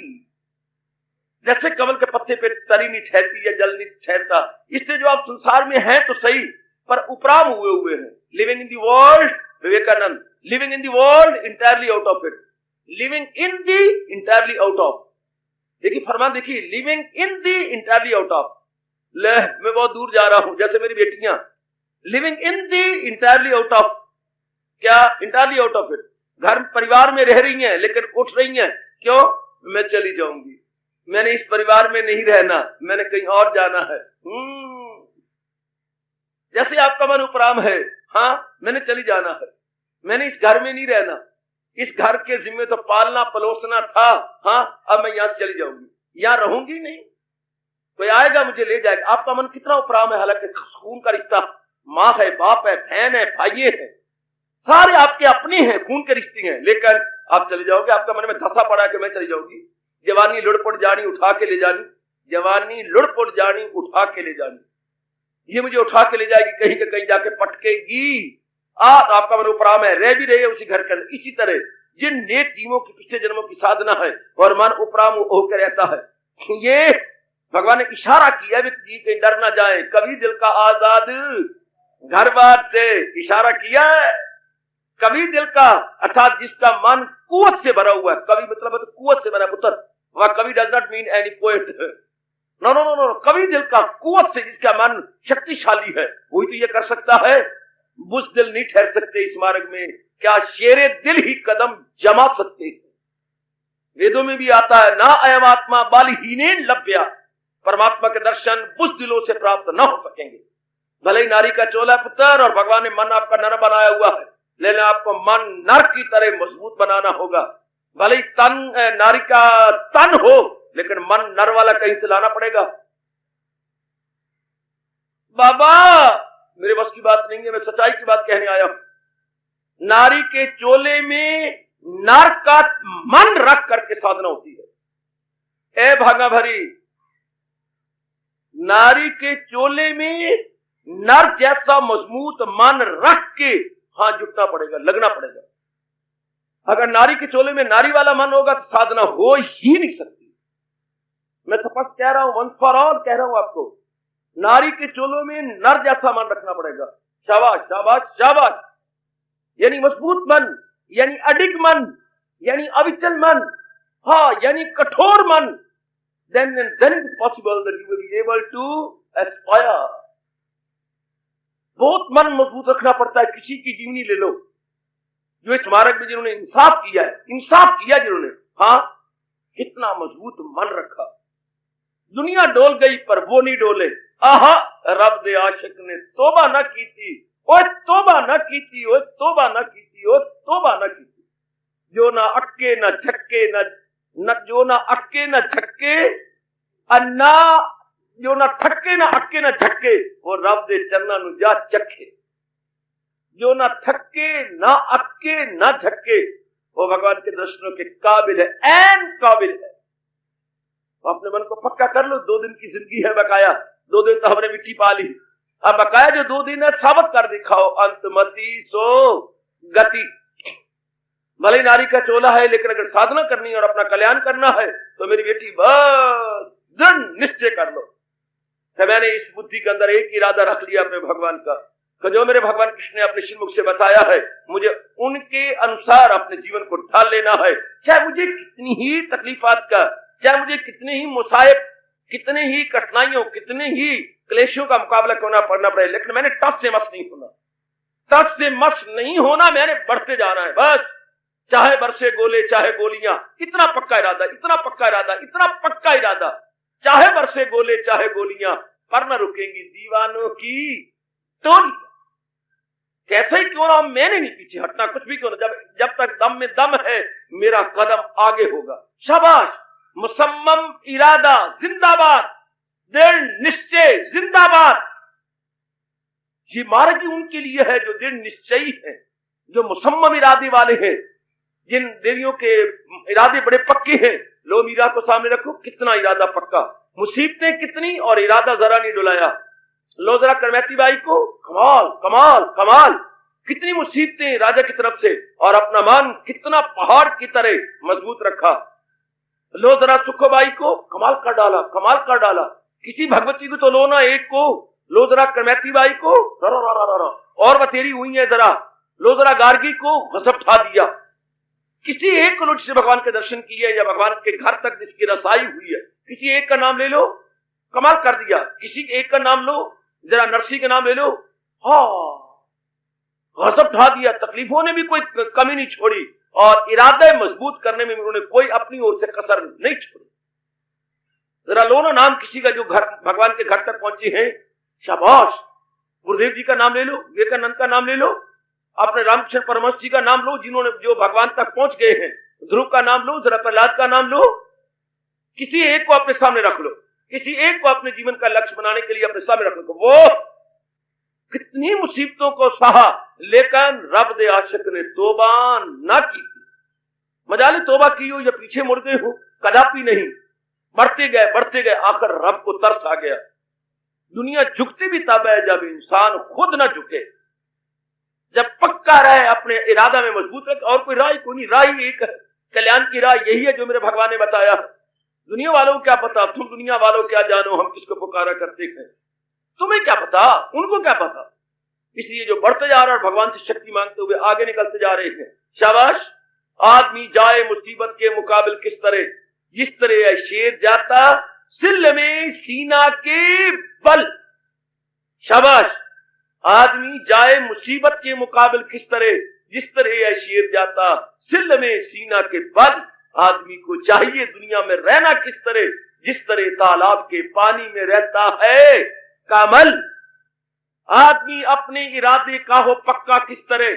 Speaker 2: जैसे कमल के पत्ते पे तरी नहीं ठहरती या जल नहीं ठहरता, इसलिए जो आप संसार में हैं तो सही पर उपराम हुए हैं। Living in the world, Vivekananda, living in the world entirely out of it, living in the entirely out of. देखिए फरमान, देखिए, living in the entirely out of. ले मैं बहुत दूर जा रहा हूं, जैसे मेरी बेटियां living in the entirely out of, क्या इंटायरली आउट ऑफ इट। घर परिवार में रह रही हैं लेकिन उठ रही हैं, क्यों? मैं चली जाऊंगी, मैंने इस परिवार में नहीं रहना, मैंने कहीं और जाना है। जैसे आपका मन उपराम है, हाँ मैंने चली जाना है, मैंने इस घर में नहीं रहना, इस घर के जिम्मे तो पालना पलोसना था, हाँ अब मैं यहां से चली जाऊंगी, यहां रहूंगी नहीं, कोई आएगा मुझे ले जाएगा। आपका मन कितना उपराम है, हालांकि खून का रिश्ता, माँ है, बाप है, बहन है, भाई है, सारे आपके अपने हैं, खून के रिश्ते हैं, लेकिन आप चले जाओगे, आपका मन में धसा पड़ा कि मैं चली जाऊंगी। जवानी लुढ़पुढ़ जानी उठा के ले जानी, जवानी लुढ़पुढ़ जानी उठा के ले जानी, ये मुझे उठा के ले जाएगी, कहीं के कहीं जाके पटकेगी। आपका मन उपराम है, रह भी रहे उसी घर के अंदर। इसी तरह जिन नेक जीवों की पिछले जन्मों की साधना है और मन उपराम होकर रहता है, ये भगवान ने इशारा किया व्यक्ति जी कहीं डर ना जाए, कभी दिल का आजाद घर बार से, इशारा किया है कभी दिल का, अर्थात जिसका मन कुवत से भरा हुआ है। कवि मतलब तो कुवत से भरा पुत्र, वह कवि does not mean any poet, no no no no, कवि दिल का, कुवत से, जिसका मन शक्तिशाली है, वही तो ये कर सकता है। बुज़दिल नहीं ठहर सकते इस मार्ग में, क्या शेरे दिल ही कदम जमा सकते हैं। वेदों में भी आता है, ना अयम आत्मा बालहीने लभ्या, परमात्मा के दर्शन बुज़दिलों से प्राप्त न हो सकेंगे। भले ही नारी का चोला पुत्र और भगवान ने मन आपका नर बनाया हुआ है, लेकिन आपको मन नर की तरह मजबूत बनाना होगा। भले ही तन नारी का तन हो, लेकिन मन नर वाला कहीं से लाना पड़ेगा। बाबा मेरे बस की बात नहीं है, मैं सच्चाई की बात कहने आया हूं। नारी के चोले में नर का मन रख करके साधना होती है। ए भागा भरी, नारी के चोले में नर जैसा मजबूत मन रख के हां जुटना पड़ेगा, लगना पड़ेगा। अगर नारी के चोले में नारी वाला मन होगा तो साधना हो ही नहीं सकती। मैं स्पष्ट कह रहा हूं, वंस फॉर ऑल कह रहा हूं आपको, नारी के चोलों में नर जैसा मन रखना पड़ेगा। शाबाश शाबाश शाबाश, यानी मजबूत मन, यानी अडिग मन, यानी अविचल मन, हाँ यानी कठोर मन। then it is possible that you will be able to aspire बहुत मन मजबूत रखना पड़ता है। किसी की जीवनी ले लो, जो इस स्मारक में जिन्होंने इंसाफ किया है, इंसाफ किया जिन्होंने, हाँ, कितना मजबूत मन रखा। दुनिया डोल गई पर वो नहीं डोले। आहा, रब दे आशिक ने तोबा न की थी, ओए तोबा न की थी, ओए तोबा न की थी, ओए तोबा न की थी। जो ना अक्के न झक्के न जो ना अक्के न झक्के अन्ना, जो ना थक्के न अक्के न झक्के, वो रब दे चरना नु जा चखे। जो ना थक्के ना अक्के ना झक्के, वो भगवान के दर्शनों के काबिल है, ऐन काबिल है। तो अपने मन को पक्का कर लो, 2 दिन की जिंदगी है बकाया, 2 दिन तो हमने मिट्टी पा ली, अब बकाया जो 2 दिन है साबित कर दिखाओ। अंतमति सो गति। भले नारी का चोला है, लेकिन अगर साधना करनी है और अपना कल्याण करना है तो मेरी बेटी बस दृढ़ निश्चय कर लो कि मैंने इस बुद्धि के अंदर एक इरादा रख लिया अपने भगवान का, कि जो मेरे भगवान कृष्ण ने अपने श्रीमुख से बताया है, मुझे उनके अनुसार अपने जीवन को ढाल लेना है। चाहे मुझे कितनी ही तकलीफात का, चाहे मुझे कितने ही मुसाइब, कितने ही कठिनाइयों, कितने ही क्लेशों का मुकाबला करना पड़ना पड़े, लेकिन मैंने टस से मस नहीं होना, टस से मस नहीं होना, मैंने बढ़ते जाना है बस। चाहे बरसे गोले चाहे गोलियां, इतना पक्का इरादा, इतना पक्का इरादा, इतना पक्का इरादा। चाहे बरसे गोले चाहे गोलियां, पर न रुकेंगी दीवानों की टोली। कैसे ही क्यों ना, मैंने नहीं पीछे हटना, कुछ भी क्यों ना, जब तक दम में दम है मेरा कदम आगे होगा। शाबाश, मुसम्मम इरादा जिंदाबाद, दृढ़ निश्चय जिंदाबाद। ये मार्ग ही उनके लिए है जो दृढ़ निश्चयी है, जो मुसम्मम इरादे वाले हैं, जिन देवियों के इरादे बड़े पक्के हैं। लो मीरा को सामने रखो, कितना इरादा पक्का, मुसीबतें कितनी और इरादा जरा नहीं डुलाया। लो जरा करमैती बाई को, कमाल कमाल कमाल, कितनी मुसीबतें राजा की तरफ से, और अपना मान कितना पहाड़ की तरह मजबूत रखा। लो जरा सुखोबाई को, कमाल कर डाला, कमाल कर डाला। किसी भगवती को तो लो ना, एक को लो जरा करमैती बाई को, और बतेरी हुई है जरा, लो जरा गार्गी को गजब ठा दिया। किसी एक को जिससे भगवान के दर्शन किए या भगवान के घर तक जिसकी रसाई हुई है, किसी एक का नाम ले लो, कमाल कर दिया। किसी एक का नाम लो, जरा नरसी का नाम ले लो, हाँ, गजब ठा दिया। तकलीफों ने भी कोई कमी नहीं छोड़ी और इरादे मजबूत करने में उन्होंने कोई अपनी ओर से कसर नहीं छोड़ी। जरा लो ना नाम किसी का जो घर भगवान के घर तक पहुंचे हैं, शाबाश। गुरुदेव जी का नाम ले लो, विवेकानंद का नाम ले लो, अपने रामकृष्ण परमहंस जी का नाम लो, जिन्होंने जो भगवान तक पहुंच गए हैं। ध्रुव का नाम लो, जरा प्रहलाद का नाम लो। किसी एक को अपने सामने रख लो, किसी एक को अपने जीवन का लक्ष्य बनाने के लिए अपने सामने रख लो। वो कितनी मुसीबतों को सहा, लेकिन रब दे आशिक ने तोबा ना की थी। मजाले तोबा की हो या पीछे मुड़ गए हो, कदापि नहीं, बढ़ते गए, आखिर रब को तरस आ गया। दुनिया झुकती भी तब है जब इंसान खुद ना झुके, जब पक्का रहे, अपने इरादा में मजबूत रहे। और कोई राह कोई नहीं, राह एक है, कल्याण की राह यही है जो मेरे भगवान ने बताया। दुनिया वालों को क्या पता, तुम दुनिया वालों क्या जानो, हम किसको पुकारा करते हैं, तुम्हें क्या पता, उनको क्या पता। इसलिए जो बढ़ते जा रहे हैं और भगवान से शक्ति मांगते हुए आगे निकलते जा रहे हैं। शाबाश। आदमी जाए मुसीबत के मुकाबिल किस तरह, जिस तरह शेर जाता सिल में सीना के बल। शाबाश। आदमी जाए मुसीबत के मुकाबिल किस तरह, जिस तरह शेर जाता सिल में सीना के बल। आदमी को चाहिए दुनिया में रहना किस तरह, जिस तरह तालाब के पानी में रहता है कमल। आदमी अपने इरादे का हो पक्का किस तरह,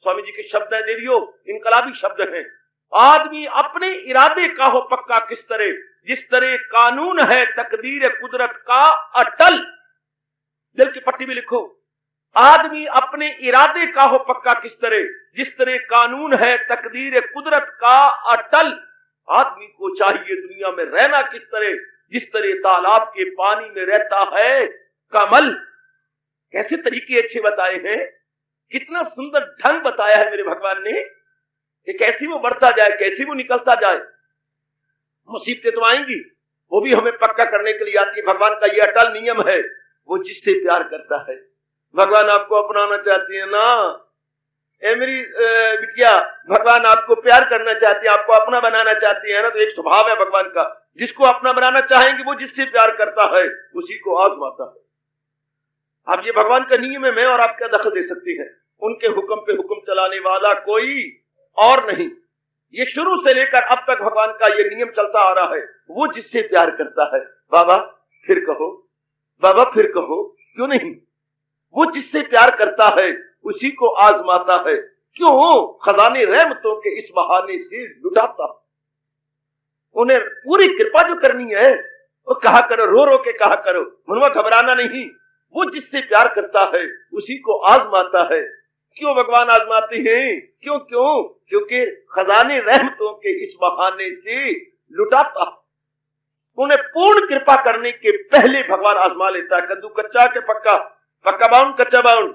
Speaker 2: स्वामी जी के शब्द हैं देवियों, इनकलाबी शब्द हैं। आदमी अपने इरादे का हो पक्का किस तरह, जिस तरह कानून है तकदीर कुदरत का अटल। दिल की पट्टी में लिखो, आदमी अपने इरादे का हो पक्का किस तरह, जिस तरह कानून है तकदीर कुदरत का अटल। आदमी को चाहिए दुनिया में रहना किस तरह, जिस तरह तालाब के पानी में रहता है कमल। कैसे तरीके अच्छे बताए हैं, कितना सुंदर ढंग बताया है मेरे भगवान ने कि कैसी वो बढ़ता जाए, कैसी वो निकलता जाए। मुसीबतें तो आएंगी, वो भी हमें पक्का करने के लिए आती है। भगवान का ये अटल नियम है, वो जिससे प्यार करता है। भगवान आपको अपनाना चाहती है ना, ए मेरी बिटिया, भगवान आपको प्यार करना चाहती है, आपको अपना बनाना चाहती है ना। तो एक स्वभाव है भगवान का, जिसको अपना बनाना चाहेंगे वो जिससे प्यार करता है उसी को आजमाता है। अब ये भगवान का नियम है, मैं और आप क्या दखल दे सकती हैं? उनके हुक्म पे हुक्म चलाने वाला कोई और नहीं। ये शुरू से लेकर अब तक भगवान का ये नियम चलता आ रहा है। वो जिससे प्यार करता है, बाबा फिर कहो, बाबा फिर कहो, क्यों नहीं? वो जिससे प्यार करता है उसी को आजमाता है। क्यों? खजाने रहमतों के इस बहाने से लुटाता। उन्हें पूरी कृपा जो करनी है वो कहा करो, रो रो के कहा करो, मनवा घबराना नहीं। वो जिससे प्यार करता है उसी को आजमाता है। क्यों भगवान आजमाते हैं? क्यों क्यों? क्योंकि खजाने रहमतों के इस बहाने से लुटाता। उन्हें पूर्ण कृपा करने के पहले भगवान आजमा लेता है। कद्दू कच्चा के पक्का, पक्का बाउंड कच्चा बाउंड,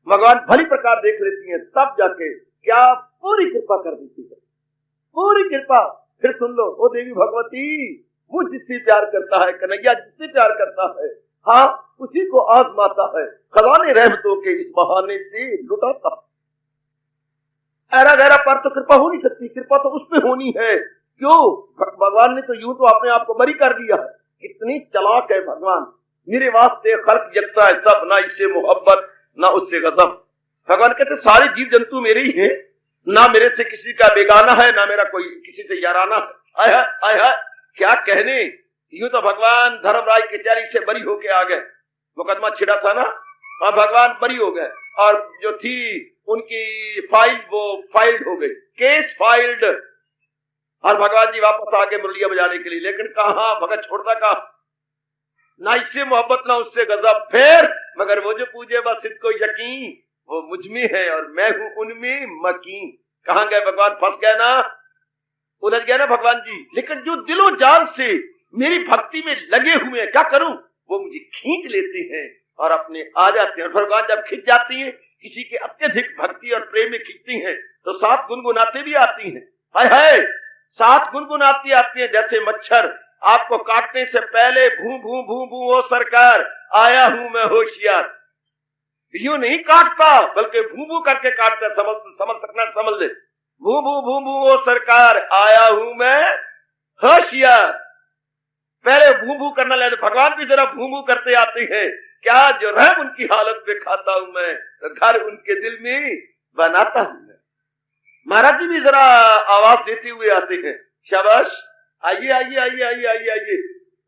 Speaker 2: भगवान भली प्रकार देख लेती है, तब जाके क्या पूरी कृपा कर देती है, पूरी कृपा। फिर सुन लो, ओ देवी भगवती, वो जिससे प्यार करता है, कन्हैया जिससे प्यार करता है, हाँ उसी को आजमाता है, खजाने रहमतों के इस बहाने से लुटाता। ऐरा गहरा पर तो कृपा हो नहीं सकती, कृपा तो उस पे होनी है। क्यों? भगवान ने तो यूं तो अपने आप को बरी कर दिया है। कितनी चालाक है भगवान। मेरे वास्ते खल्क यकसा है सब, ना इससे मोहब्बत ना उससे गजब। भगवान कहते सारे जीव जंतु मेरे ही हैं, ना मेरे से किसी का बेगाना है, ना मेरा कोई किसी से याराना है। आय है क्या कहने। यूं तो भगवान धर्मराज कचहरी से बरी होके आ गए, मुकदमा छिड़ा था ना, और भगवान बरी हो गए, और जो थी उनकी फाइल वो फाइल्ड हो गई, केस फाइल्ड, और भगवान जी वापस आ गए मुरलिया बजाने के लिए। लेकिन कहा भगत छोड़ता कहा, ना इससे मोहब्बत ना उससे गजब। फिर मगर वो जो पूजे बस इनको यकीन, वो मुझ में है और मैं हूं उनमें मकीन। कहां गए भगवान? फंस गए ना, उलझ गए ना भगवान जी। लेकिन जो दिलो जान से मेरी भक्ति में लगे हुए हैं, क्या करूं, वो मुझे खींच लेते हैं और अपने आ जाते हैं। और भगवान जब खींच जाती हैं, किसी के अत्यधिक भक्ति और प्रेम में खींचती हैं, तो साथ गुनगुनाते भी आती हैं। हाय हाय, साथ गुनगुनाती आती हैं, जैसे मच्छर आपको काटने से पहले भू भू भू भू ओ सरकार आया हूं मैं होशियार। यूं नहीं काटता, बल्कि भू भू करके काटता। समझ सकना, समझ ले। भू भू भू भू ओ सरकार आया हूं मैं होशियार। पहले भू भू करना ले, भगवान भी जरा भू भू करते आते हैं। क्या जो रहम उनकी हालत पे खाता हूं मैं, तो घर उनके दिल में बनाता हूं मैं। महाराज जी भी जरा आवाज देते हुए आते हैं, शाबाश, आइए आइए आइए आइए आइए आइए,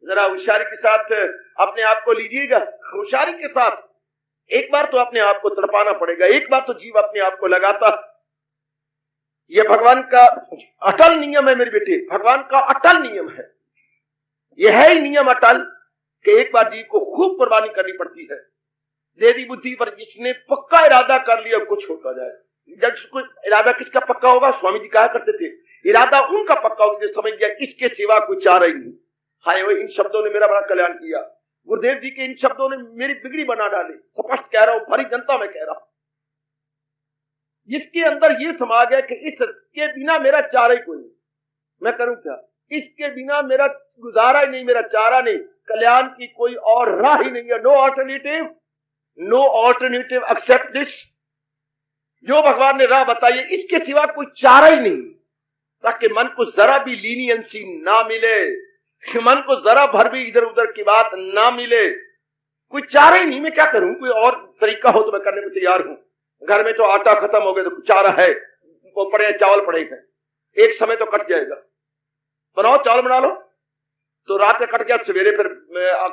Speaker 2: जरा होशियारी के साथ अपने आप को लीजिएगा, होशियारी के साथ। एक बार तो अपने आप को तड़पाना पड़ेगा, एक बार तो जीव अपने आप को लगाता। यह भगवान का अटल नियम है मेरे बेटे, भगवान का अटल नियम है। यह है ही नियम अटल कि एक बार जीव को खूब कुर्बानी करनी पड़ती है। देवी बुद्धि पर जिसने पक्का इरादा कर लिया कुछ होता जाए। जब इरादा किसका पक्का होगा? स्वामी जी कहा करते थे, इरादा उनका पक्का होगा जो समझ गया इसके सिवा कोई चारा ही नहीं। हाय वो, इन शब्दों ने मेरा बड़ा कल्याण किया। गुरुदेव जी के इन शब्दों ने मेरी बिगड़ी बना डाली। स्पष्ट कह रहा हूं, भरी जनता में कह रहा हूं। जिसके अंदर ये समा गया कि इसके बिना मेरा चारा ही कोई नहीं, मैं करूं क्या, इसके बिना मेरा गुजारा ही नहीं, मेरा चारा नहीं, कल्याण की कोई और राह ही नहीं है। No alternative, no alternative except this. जो भगवान ने राह बताई है, इसके सिवा कोई चारा ही नहीं, ताकि मन को जरा भी लीनियंसी ना मिले, मन को जरा भर भी इधर उधर की बात ना मिले। कोई चारा ही नहीं, मैं क्या करूं, कोई और तरीका हो तो मैं करने को तैयार हूं। घर में तो आटा खत्म हो गया तो चारा है, वो पड़े चावल पड़े हैं, एक समय तो कट जाएगा, बनाओ चावल बना लो, तो रात में कट गया, सवेरे फिर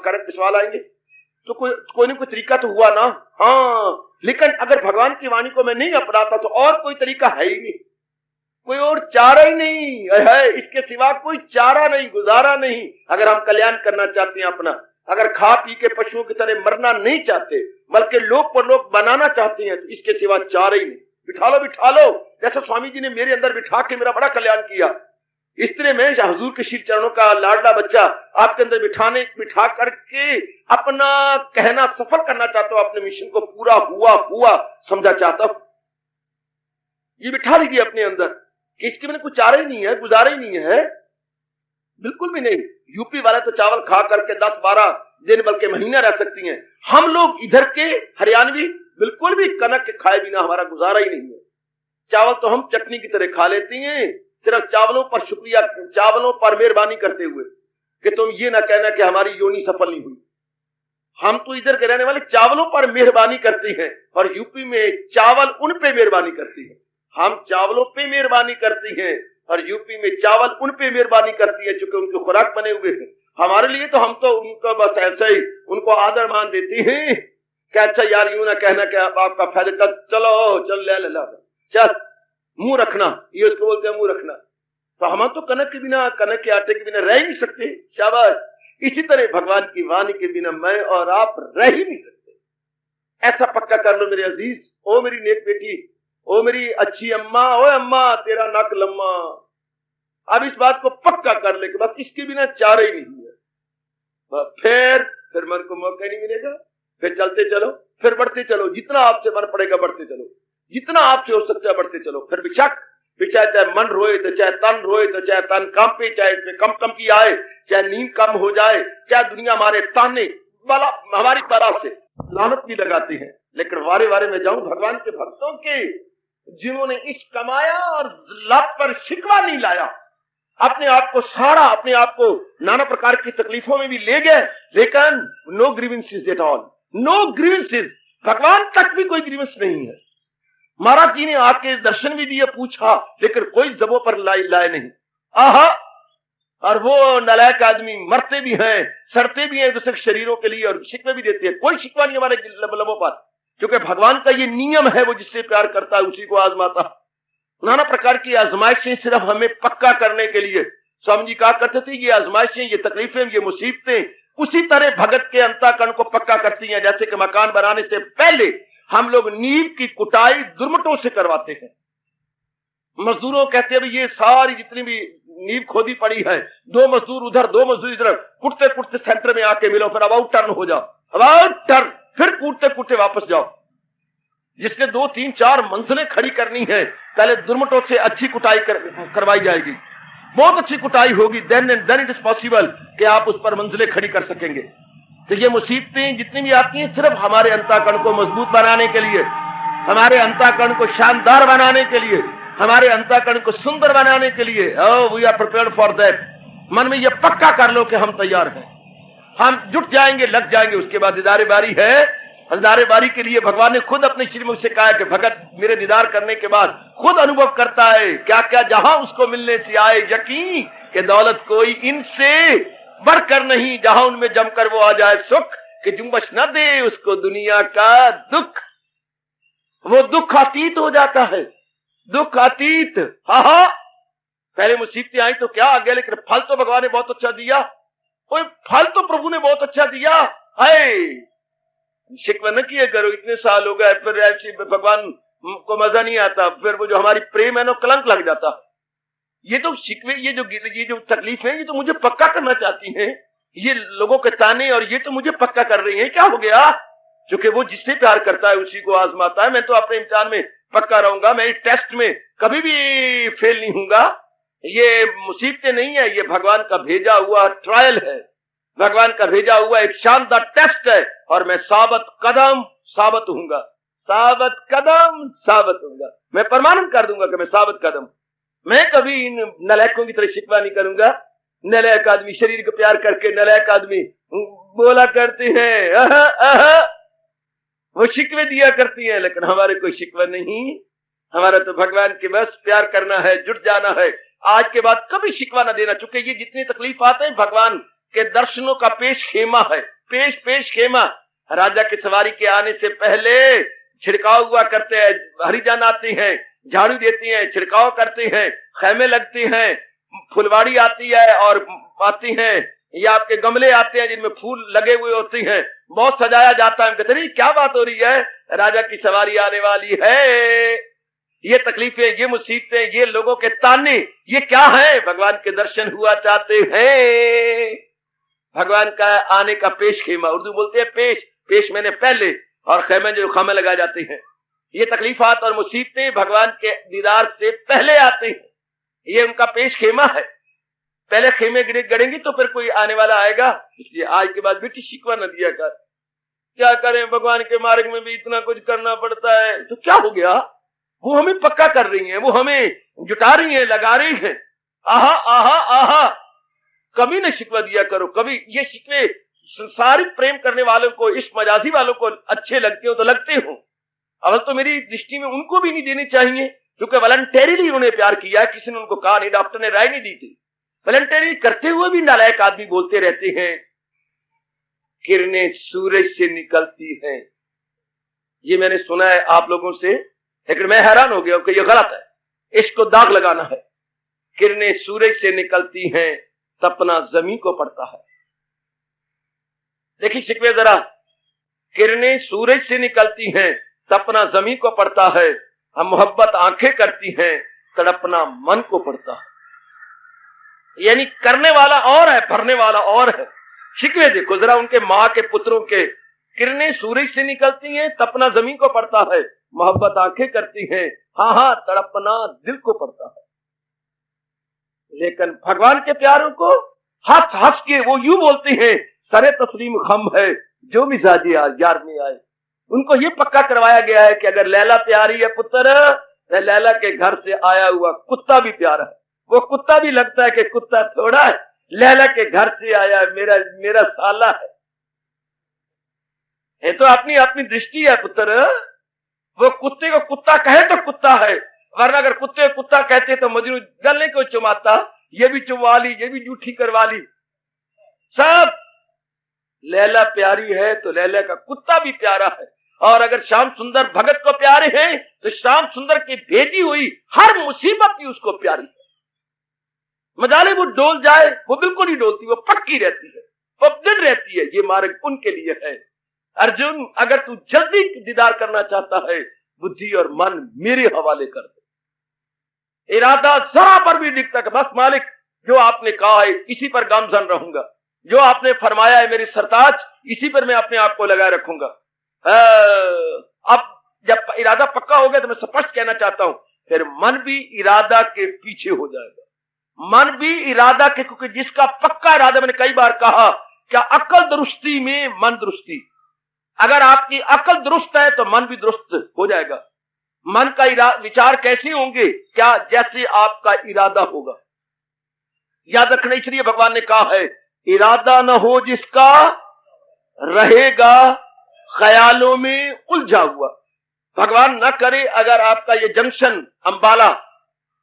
Speaker 2: करंट पिछवा लाएंगे, तो कोई नहीं कोई तरीका तो हुआ ना। हाँ, लेकिन अगर भगवान की वाणी को मैं नहीं अपनाता तो और कोई तरीका है ही नहीं, कोई और चारा ही नहीं है, इसके सिवा कोई चारा नहीं, गुजारा नहीं। अगर हम कल्याण करना चाहते हैं अपना, अगर खा पी के पशुओं की तरह मरना नहीं चाहते, बल्कि लोक पर लोक बनाना चाहते हैं, तो इसके सिवा चारा ही नहीं। बिठा लो, जैसे स्वामी जी ने मेरे अंदर बिठा के मेरा बड़ा कल्याण किया। इस तरह मैं हुजूर के श्री चरणों का लाडला बच्चा आपके अंदर बिठा करके अपना कहना सफल करना चाहता हूं, अपने मिशन को पूरा हुआ समझा चाहता हूं। ये बिठा लीजिए अपने अंदर कि इसके बिना कुछ चारा ही नहीं है, गुजारा ही नहीं है, बिल्कुल भी नहीं। यूपी वाले तो चावल खा करके 10-12 दिन बल्कि महीना रह सकती हैं। हम लोग इधर के हरियाणवी बिल्कुल भी कनक के खाए बिना हमारा गुजारा ही नहीं है। चावल तो हम चटनी की तरह खा लेती हैं, सिर्फ चावलों पर शुक्रिया, चावलों पर मेहरबानी करते हुए कि तुम ये ना कहना कि हमारी योनि सफल नहीं हुई। हम तो इधर के रहने वाले चावलों पर मेहरबानी करते हैं और यूपी में चावल उन पे मेहरबानी करती है। हम चावलों पे मेहरबानी करती हैं और यूपी में चावल उन पे मेहरबानी करती है, चूंकि उनके खुराक बने हुए हैं। हमारे लिए तो हम तो उनको बस ऐसे ही उनको आदर मान देती हैं कि अच्छा यार यूं ना कहना कि आपका फायदा, चलो ले चल मुंह रखना, ये उसको बोलते हैं मुंह रखना। तो हम तो कनक के बिना, कनक के आटे के बिना रह ही नहीं सकते। शाबाश। इसी तरह भगवान की वाणी के बिना मैं और आप रह ही नहीं सकते। ऐसा पक्का कर लो मेरे अजीज, ओ मेरी नेक बेटी, ओ मेरी अच्छी अम्मा, ओ अम्मा तेरा नक लम्मा। अब इस बात को पक्का कर ले कि बस इसके बिना चारा ही नहीं है। फिर मन को मौका नहीं मिलेगा। फिर चलते चलो, फिर बढ़ते चलो, जितना आपसे मन पड़ेगा बढ़ते चलो, जितना आपसे हो सकता है बढ़ते चलो। फिर बेशक चाहे मन रोए तो चाहे तन रोए तो चाहे तन कांपे, चाहे इसमें कंपी आए, चाहे नींद कम हो जाए, चाहे दुनिया हमारे ताने वाला हमारी तरफ से लानत भी लगाती है, लेकिन वारे वारे में जाऊं भगवान के भक्तों के जिन्होंने इश्क कमाया और लब पर शिकवा नहीं लाया, अपने आप को सारा, अपने आप को नाना प्रकार की तकलीफों में भी ले गए, लेकिन no grievances at all, no grievances. भगवान तक भी कोई ग्रीवेंस नहीं है। महाराज जी ने आके दर्शन भी दिए, पूछा, लेकिन कोई जबों पर लाए नहीं। आहा, और वो नालायक आदमी मरते भी हैं, सड़ते भी हैं दूसरे शरीरों के लिए और शिकवे भी देते हैं। कोई शिकवा नहीं हमारे लबों पर, क्योंकि भगवान का ये नियम है, वो जिससे प्यार करता है उसी को आजमाता। नाना प्रकार की आजमाइशें सिर्फ हमें पक्का करने के लिए। स्वामी जी कहा करते थे ये आजमाइशें, ये तकलीफें, ये मुसीबतें उसी तरह भगत के अंतःकरण को पक्का करती हैं जैसे कि मकान बनाने से पहले हम लोग नींव की कुटाई दुर्मटों से करवाते हैं। मजदूरों कहते हैं ये सारी जितनी भी नींव खोदी पड़ी है, 2 मजदूर उधर 2 मजदूर इधर, कुटते कुटते सेंटर में आके मिलो, फिर अबाउट टर्न हो जाओ, अबाउट टर्न, फिर कूटते कूटते वापस जाओ। जिसने 2, 3, 4 मंजिलें खड़ी करनी है, पहले दुर्मटों से अच्छी कुटाई करवाई जाएगी, बहुत अच्छी कुटाई होगी, देन इट इज पॉसिबल कि आप उस पर मंजिलें खड़ी कर सकेंगे। तो ये मुसीबतें जितनी भी आती हैं सिर्फ हमारे अंतःकरण को मजबूत बनाने के लिए, हमारे अंतःकरण को शानदार बनाने के लिए, हमारे अंतःकरण को सुंदर बनाने के लिए। Oh we are prepared for that. मन में ये पक्का कर लो कि हम तैयार हैं, हम जुट जाएंगे, लग जाएंगे। उसके बाद दीदारे बारी है। दीदारे बारी के लिए भगवान ने खुद अपने श्रीमुख से कहा कि भगत मेरे दीदार करने के बाद खुद अनुभव करता है क्या क्या जहां उसको मिलने से आए यकीन कि दौलत कोई इनसे बढ़कर नहीं, जहां उनमें जमकर वो आ जाए सुख कि जुम्बश न दे उसको दुनिया का दुख। वो दुख अतीत हो जाता है, दुख अतीत। हाँ, पहले मुसीबतें आई तो क्या आ गया, लेकिन फल तो भगवान ने बहुत अच्छा दिया, कोई फल तो प्रभु ने बहुत अच्छा दिया है। शिकवा न किया करो, इतने साल हो गए, फिर ऐसी भगवान को मजा नहीं आता, फिर वो जो हमारी प्रेम है ना कलंक लग जाता। ये तो शिकवे, ये जो तकलीफ है, ये तो मुझे पक्का करना चाहती हैं, ये लोगों के ताने, और ये तो मुझे पक्का कर रही हैं। क्या हो गया? क्योंकि वो जिससे प्यार करता है उसी को आजमाता है। मैं तो अपने इम्तिहान में पक्का रहूंगा, मैं इस टेस्ट में कभी भी फेल नहीं हूंगा। ये मुसीबतें नहीं है, ये भगवान का भेजा हुआ ट्रायल है, भगवान का भेजा हुआ एक शानदार टेस्ट है, और मैं साबित कदम साबित हूंगा, साबित कदम साबित हूंगा। मैं प्रमाणन कर दूंगा कि मैं साबित कदम। मैं कभी इन नलायकों की तरह शिकवा नहीं करूंगा। नलायक आदमी शरीर को प्यार करके नलायक आदमी बोला करते हैं, वो शिकवे दिया करती हैं, लेकिन हमारे कोई शिकवा नहीं। हमारा तो भगवान के बस प्यार करना है, जुट जाना है। आज के बाद कभी शिकवा ना देना, चूंकि ये जितनी तकलीफ आते हैं भगवान के दर्शनों का पेश खेमा है, पेश खेमा। राजा की सवारी के आने से पहले छिड़काव हुआ करते हैं, हरिजन आते हैं, झाड़ू देती हैं, छिड़काव करते हैं, खैमे लगते हैं, फुलवाड़ी आती है और आती हैं, या आपके गमले आते हैं जिनमें फूल लगे हुए होते हैं, बहुत सजाया जाता है। कहते नहीं क्या बात हो रही है, राजा की सवारी आने वाली है। ये तकलीफें, ये मुसीबतें, ये लोगों के ताने, ये क्या है? भगवान के दर्शन हुआ चाहते हैं, भगवान का आने का पेश खेमा। उर्दू बोलते हैं पेश मैंने पहले, और खेमे जो खामे लगाए जाते हैं। ये तकलीफात और मुसीबतें भगवान के दीदार से पहले आते हैं, ये उनका पेश खेमा है। पहले खेमे गड़ेंगे तो फिर कोई आने वाला आएगा। इसलिए आज के बाद बेटी शिकवा न दिया कर। क्या करें, भगवान के मार्ग में भी इतना कुछ करना पड़ता है, तो क्या हो गया? वो हमें पक्का कर रही हैं, वो हमें जुटा रही हैं, लगा रही हैं। आहा आहा आहा, कभी न शिकवा दिया करो, कभी। ये शिकवे संसारिक प्रेम करने वालों को, इश्क मजाजी वालों को अच्छे लगते हो तो लगते हो, अवल तो मेरी दृष्टि में उनको भी नहीं देने चाहिए, क्योंकि वॉलंटरीली उन्होंने प्यार किया है, किसी ने उनको कहा नहीं, डॉक्टर ने राय नहीं दी थी। वॉलंटरी करते हुए भी नालायक आदमी बोलते रहते हैं किरणें सूरज से निकलती हैं। ये मैंने सुना है आप लोगों से, लेकिन मैं हैरान हो गया कि ये गलत है, इसको दाग लगाना है। किरणें सूरज से निकलती हैं, तपना जमीन को पड़ता है। देखिए शिकवे जरा, किरणें सूरज से निकलती हैं, तपना जमीन को पड़ता है। हम मोहब्बत आंखें करती हैं, तड़पना मन को पड़ता है। यानी करने वाला और है, भरने वाला और है। शिकवे देखो जरा उनके मां के पुत्रों के, किरणें सूरज से निकलती हैं, तपना जमीन को पड़ता है, मोहब्बत आंखें करती हैं, हाँ हाँ तड़पना दिल को पड़ता है। लेकिन भगवान के प्यारों को हंस हंस के वो यूं बोलते हैं, सरे तस्लीम खम है जो मिजाजी यार में आए। उनको ये पक्का करवाया गया है कि अगर लैला प्यारी है पुत्र, तो लैला के घर से आया हुआ कुत्ता भी प्यारा है। वो कुत्ता भी लगता है कि कुत्ता थोड़ा है, लैला के घर से आया मेरा साला है। ये तो अपनी अपनी दृष्टि है पुत्र। वो कुत्ते को कुत्ता कहे तो कुत्ता है, वरना अगर कुत्ते को कुत्ता कहते तो मजनू गले को चुमाता, ये भी चुमवा ली, ये भी जूठी करवा ली। सब लैला प्यारी है तो लैला का कुत्ता भी प्यारा है। और अगर श्याम सुंदर भगत को प्यारे हैं तो श्याम सुंदर की भेजी हुई हर मुसीबत भी उसको प्यारी है। मजाले वो डोल जाए, वो बिल्कुल नहीं डोलती, वो पक्की रहती है, वो दृढ़ रहती है। ये मार्ग उनके लिए है। अर्जुन, अगर तू जल्दी दीदार करना चाहता है, बुद्धि और मन मेरे हवाले कर दे। इरादा जरा पर भी दिखता है, बस मालिक जो आपने कहा है इसी पर गामजन रहूंगा, जो आपने फरमाया है मेरी सरताज इसी पर मैं अपने आप को लगाए रखूंगा। अब जब इरादा पक्का हो गया तो मैं स्पष्ट कहना चाहता हूं, फिर मन भी इरादा के पीछे हो जाएगा। मन भी इरादा के, क्योंकि जिसका पक्का इरादा, मैंने कई बार कहा, क्या अकल दुरुस्ती में मन दुरुस्ती। अगर आपकी अकल दुरुस्त है तो मन भी दुरुस्त हो जाएगा। मन का विचार कैसे होंगे? क्या जैसे आपका इरादा होगा। याद रखना, इसलिए भगवान ने कहा है इरादा न हो जिसका रहेगा ख्यालों में उलझा हुआ। भगवान न करे अगर आपका ये जंक्शन अंबाला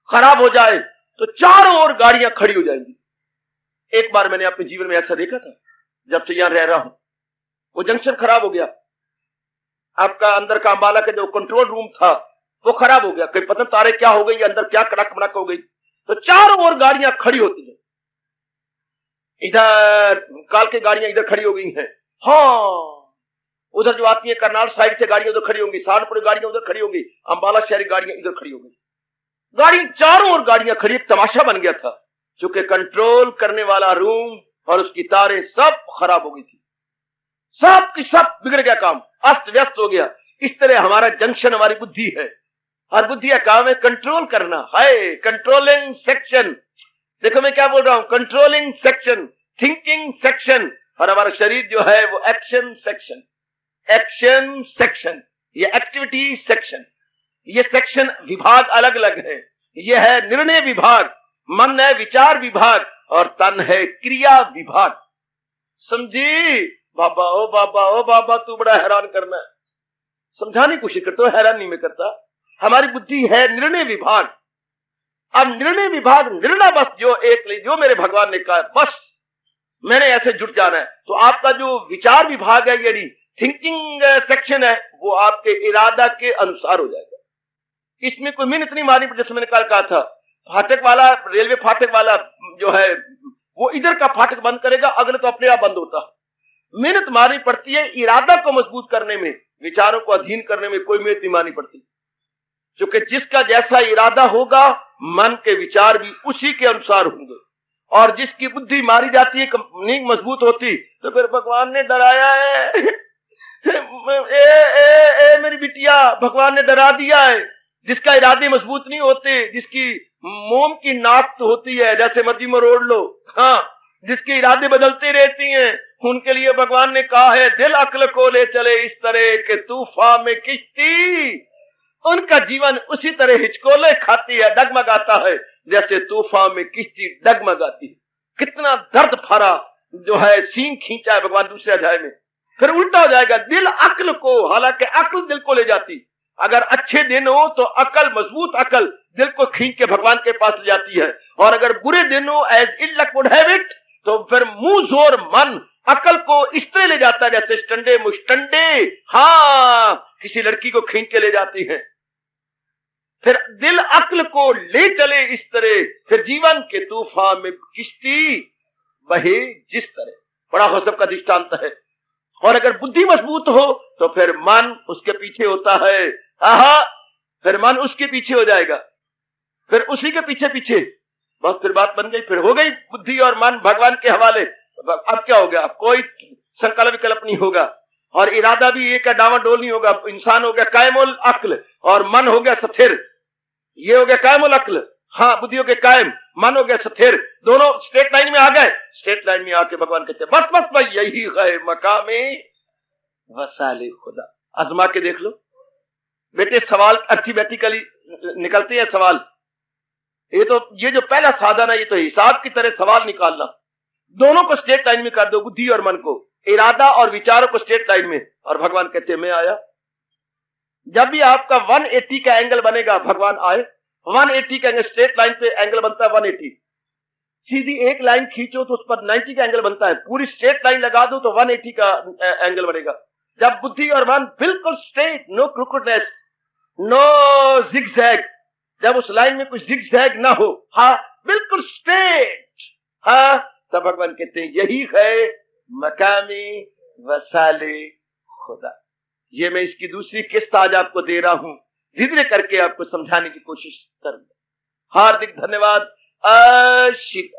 Speaker 2: खराब हो जाए तो चारों ओर गाड़ियां खड़ी हो जाएंगी। एक बार मैंने अपने जीवन में ऐसा देखा था, जब से यहां रह रहा हूं, वो जंक्शन खराब हो गया। आपका अंदर का अंबाला का जो कंट्रोल रूम था वो खराब हो गया। कहीं पता तारे क्या हो गई, अंदर क्या कड़क मड़क हो गई, तो चारों ओर गाड़ियां खड़ी होती हैं। इधर काल की गाड़ियां इधर खड़ी हो गई हैं, हाँ उधर जो आती है करनाल साइड से गाड़ियां उधर खड़ी होंगी, सहारनपुर गाड़ियां उधर खड़ी होंगी, अंबाला शहरी गाड़ियां इधर खड़ी होंगी। गाड़ी चारों ओर गाड़ियां खड़ी, एक तमाशा बन गया था, क्योंकि कंट्रोल करने वाला रूम और उसकी तारें सब खराब हो गई थी। सब की सब बिगड़ गया, काम अस्त व्यस्त हो गया। इस तरह हमारा जंक्शन हमारी बुद्धि है, और बुद्धि का काम है कंट्रोल करना, है कंट्रोलिंग सेक्शन। देखो मैं क्या बोल रहा हूं, कंट्रोलिंग सेक्शन, थिंकिंग सेक्शन, और हमारा शरीर जो है वो एक्शन सेक्शन। एक्शन सेक्शन, ये एक्टिविटी सेक्शन, ये सेक्शन विभाग अलग अलग है। ये है निर्णय विभाग, मन है विचार विभाग, और तन है क्रिया विभाग। समझी बाबा? ओ बाबा, ओ बाबा, तू बड़ा हैरान करना है। समझाने की कोशिश करता हूं, हैरान नहीं मैं करता। हमारी बुद्धि है निर्णय विभाग। अब निर्णय विभाग, निर्णय बस जो मेरे भगवान ने कहा, बस मैंने ऐसे जुट जाना है। तो आपका जो विचार विभाग है, यानी थिंकिंग सेक्शन है, वो आपके इरादा के अनुसार हो जाएगा। इसमें कोई मिन्नत नहीं मारनी पड़ी। जैसे मैंने कल कहा था, फाटक वाला, रेलवे फाटक वाला जो है वो इधर का फाटक बंद करेगा, अगले तो अपने आप बंद होता है। मिन्नत मारनी पड़ती है इरादा को मजबूत करने में, विचारों को अधीन करने में कोई मिन्नत नहीं मारनी पड़ती, क्योंकि जिसका जैसा इरादा होगा मन के विचार भी उसी के अनुसार होंगे। और जिसकी बुद्धि मारी जाती है, नींव मजबूत होती, तो फिर भगवान ने डराया है, मेरी बिटिया, भगवान ने डरा दिया है। जिसका इरादे मजबूत नहीं होते, जिसकी मोम की नाक तो होती है, जैसे मर्जी मरोड़ लो, हाँ, जिसके इरादे बदलते रहती हैं, उनके लिए भगवान ने कहा है दिल अक्ल को ले चले इस तरह के तूफान में किश्ती। उनका जीवन उसी तरह हिचकोले खाती है, डगमगाता है, जैसे तूफान में किश्ती डगमगाती है। कितना दर्द भरा जो है सींग खींचा है भगवान दूसरे अध्याय में। फिर उल्टा हो जाएगा, दिल अक्ल को, हालांकि अक्ल दिल को ले जाती, अगर अच्छे दिन हो तो अकल, मजबूत अकल दिल को खींच के भगवान के पास ले जाती है, और अगर बुरे दिन हो as ill luck would have it तो फिर मुंह जोर मन अकल को इस तरह ले जाता है जैसे स्टंडे मुस्टंडे हाँ किसी लड़की को खींच के ले जाती है। फिर दिल अक्ल को ले चले इस तरह, फिर जीवन के तूफान में किश्ती बहे जिस तरह। बड़ा गजब का दृष्टांत है। और अगर बुद्धि मजबूत हो तो फिर मन उसके पीछे होता है, आहा, फिर मन उसके पीछे हो जाएगा, फिर उसी के पीछे पीछे, बस फिर बात बन गई, फिर हो गई बुद्धि और मन भगवान के हवाले। अब क्या हो गया, अब कोई संकल्प विकल्प नहीं होगा, और इरादा भी एक डावाडोल नहीं होगा। इंसान हो गया कायमुल अक्ल और मन हो गया स्थिर। ये हो गया कायमुल अक्ल, हाँ बुद्धि हो गया कायम, मन हो गया स्थिर, दोनों स्ट्रेट लाइन में आ गए। स्ट्रेट लाइन में आके भगवान कहते बस बस भाई यही है मकामे वसाले खुदा। आजमा के देख लो बेटे, सवाल अर्थमेटिकली निकलते हैं सवाल। ये जो पहला साधन है, ये तो हिसाब की तरह सवाल निकालना। दोनों को स्ट्रेट लाइन में कर दो, बुद्धि और मन को, इरादा और विचारों को स्ट्रेट लाइन में, और भगवान कहते मैं आया। जब भी आपका 180 का एंगल बनेगा भगवान आए। 180 का एंगल, स्ट्रेट लाइन पे एंगल बनता है 180, सीधी एक लाइन खींचो तो उस पर 90 का एंगल बनता है, पूरी स्ट्रेट लाइन लगा दो तो 180 का एंगल बनेगा। जब बुद्धि और मन बिल्कुल straight, no crookedness, no zigzag, जब उस लाइन में कुछ जिगजैग ना हो, हाँ बिल्कुल स्ट्रेट, हाँ, तब भगवान कहते हैं यही है मकामी वसाले खुदा। ये मैं इसकी दूसरी किस्त आज आपको दे रहा हूं, धीरे करके आपको समझाने की कोशिश करूंगा। हार्दिक धन्यवाद। आशीर्वाद।